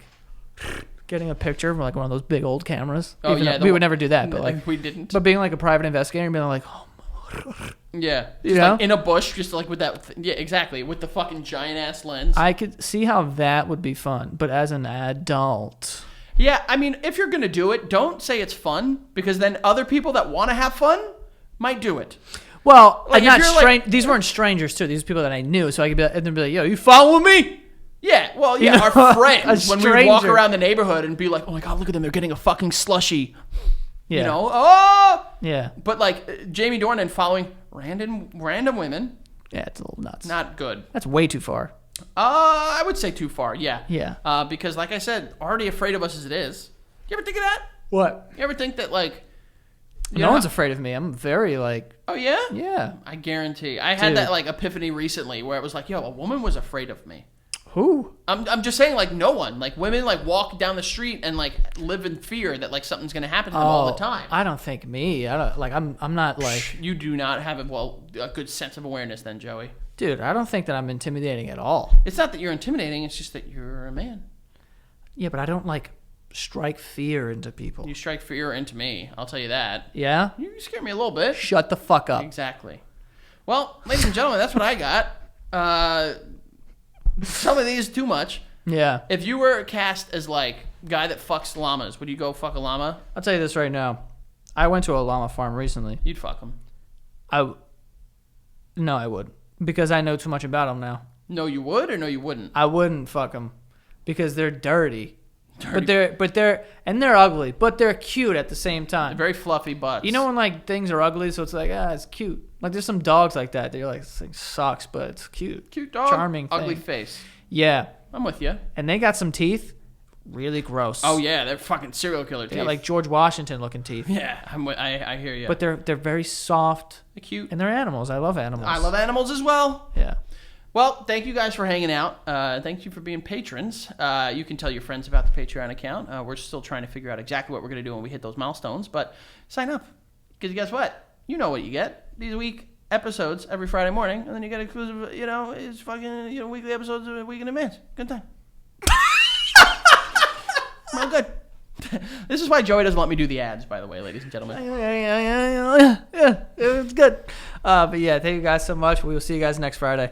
getting a picture from like one of those big old cameras. Oh, Even yeah, though the we one- would never do that, but like, we didn't. but being like a private investigator and being like, oh, Yeah, You just know? like in a bush, just like with that. Yeah, exactly, with the fucking giant ass lens. I could see how that would be fun, but as an adult, Yeah, I mean, if you're gonna do it, don't say it's fun because then other people that want to have fun might do it. well, Like, if not you're, like- these weren't strangers too. These are people that I knew, so I could be like, and they'd be like, "Yo, you following me?" Yeah, well, You yeah, know, our friends a when we would walk stranger. around the neighborhood and be like, "Oh my god, look at them! They're getting a fucking slushie." Yeah, You know, oh. yeah, But like Jamie Dornan following random women, yeah. It's a little nuts. not good. That's way too far. I would say too far. Yeah. Yeah. Because like I said, already afraid of us as it is. You ever think of that? What? You ever think that like? you No know one's how- afraid of me. I'm very like, Oh yeah. yeah. I guarantee. I had Dude. that like epiphany recently where it was like, yo, a woman was afraid of me. Who? I'm just saying, like, no one. Like, women, like, walk down the street and, like, live in fear that, like, something's going to happen to them all the time. I don't think me. I don't like. I'm not like. You do not have a good sense of awareness then, Joey. Dude, I don't think that I'm intimidating at all. It's not that you're intimidating. It's just that you're a man. Yeah, but I don't like strike fear into people. You strike fear into me. I'll tell you that. Yeah? You scare me a little bit. Shut the fuck up. Exactly. Well, ladies and gentlemen, that's what I got. Some of these too much. Yeah. If you were cast as, like, guy that fucks llamas, would you go fuck a llama? I'll tell you this right now. I went to a llama farm recently. You'd fuck him. No, I would. Because I know too much about them now. No, you would, or no, you wouldn't? I wouldn't fuck them. Because they're dirty. But they're ugly, but they're cute at the same time. Very fluffy butts. You know when like things are ugly, so it's like it's cute. Like there's some dogs like that. They're like, this thing sucks, but it's cute. Cute dog. Charming Ugly thing. face. Yeah. I'm with you. And they got some teeth, really gross. Oh yeah, they're fucking serial killer teeth. They got like George Washington looking teeth. Yeah, I hear you. But they're very soft. They're cute. And they're animals. I love animals. I love animals as well. Yeah. Well, thank you guys for hanging out. Thank you for being patrons. You can tell your friends about the Patreon account. We're still trying to figure out exactly what we're going to do when we hit those milestones. But sign up. Because guess what? You know what you get. These week episodes every Friday morning. And then you get exclusive, it's fucking, weekly episodes a week in advance. Good time. Well, good. This is why Joey doesn't let me do the ads, by the way, ladies and gentlemen. Yeah, it's good. But yeah, thank you guys so much. We will see you guys next Friday.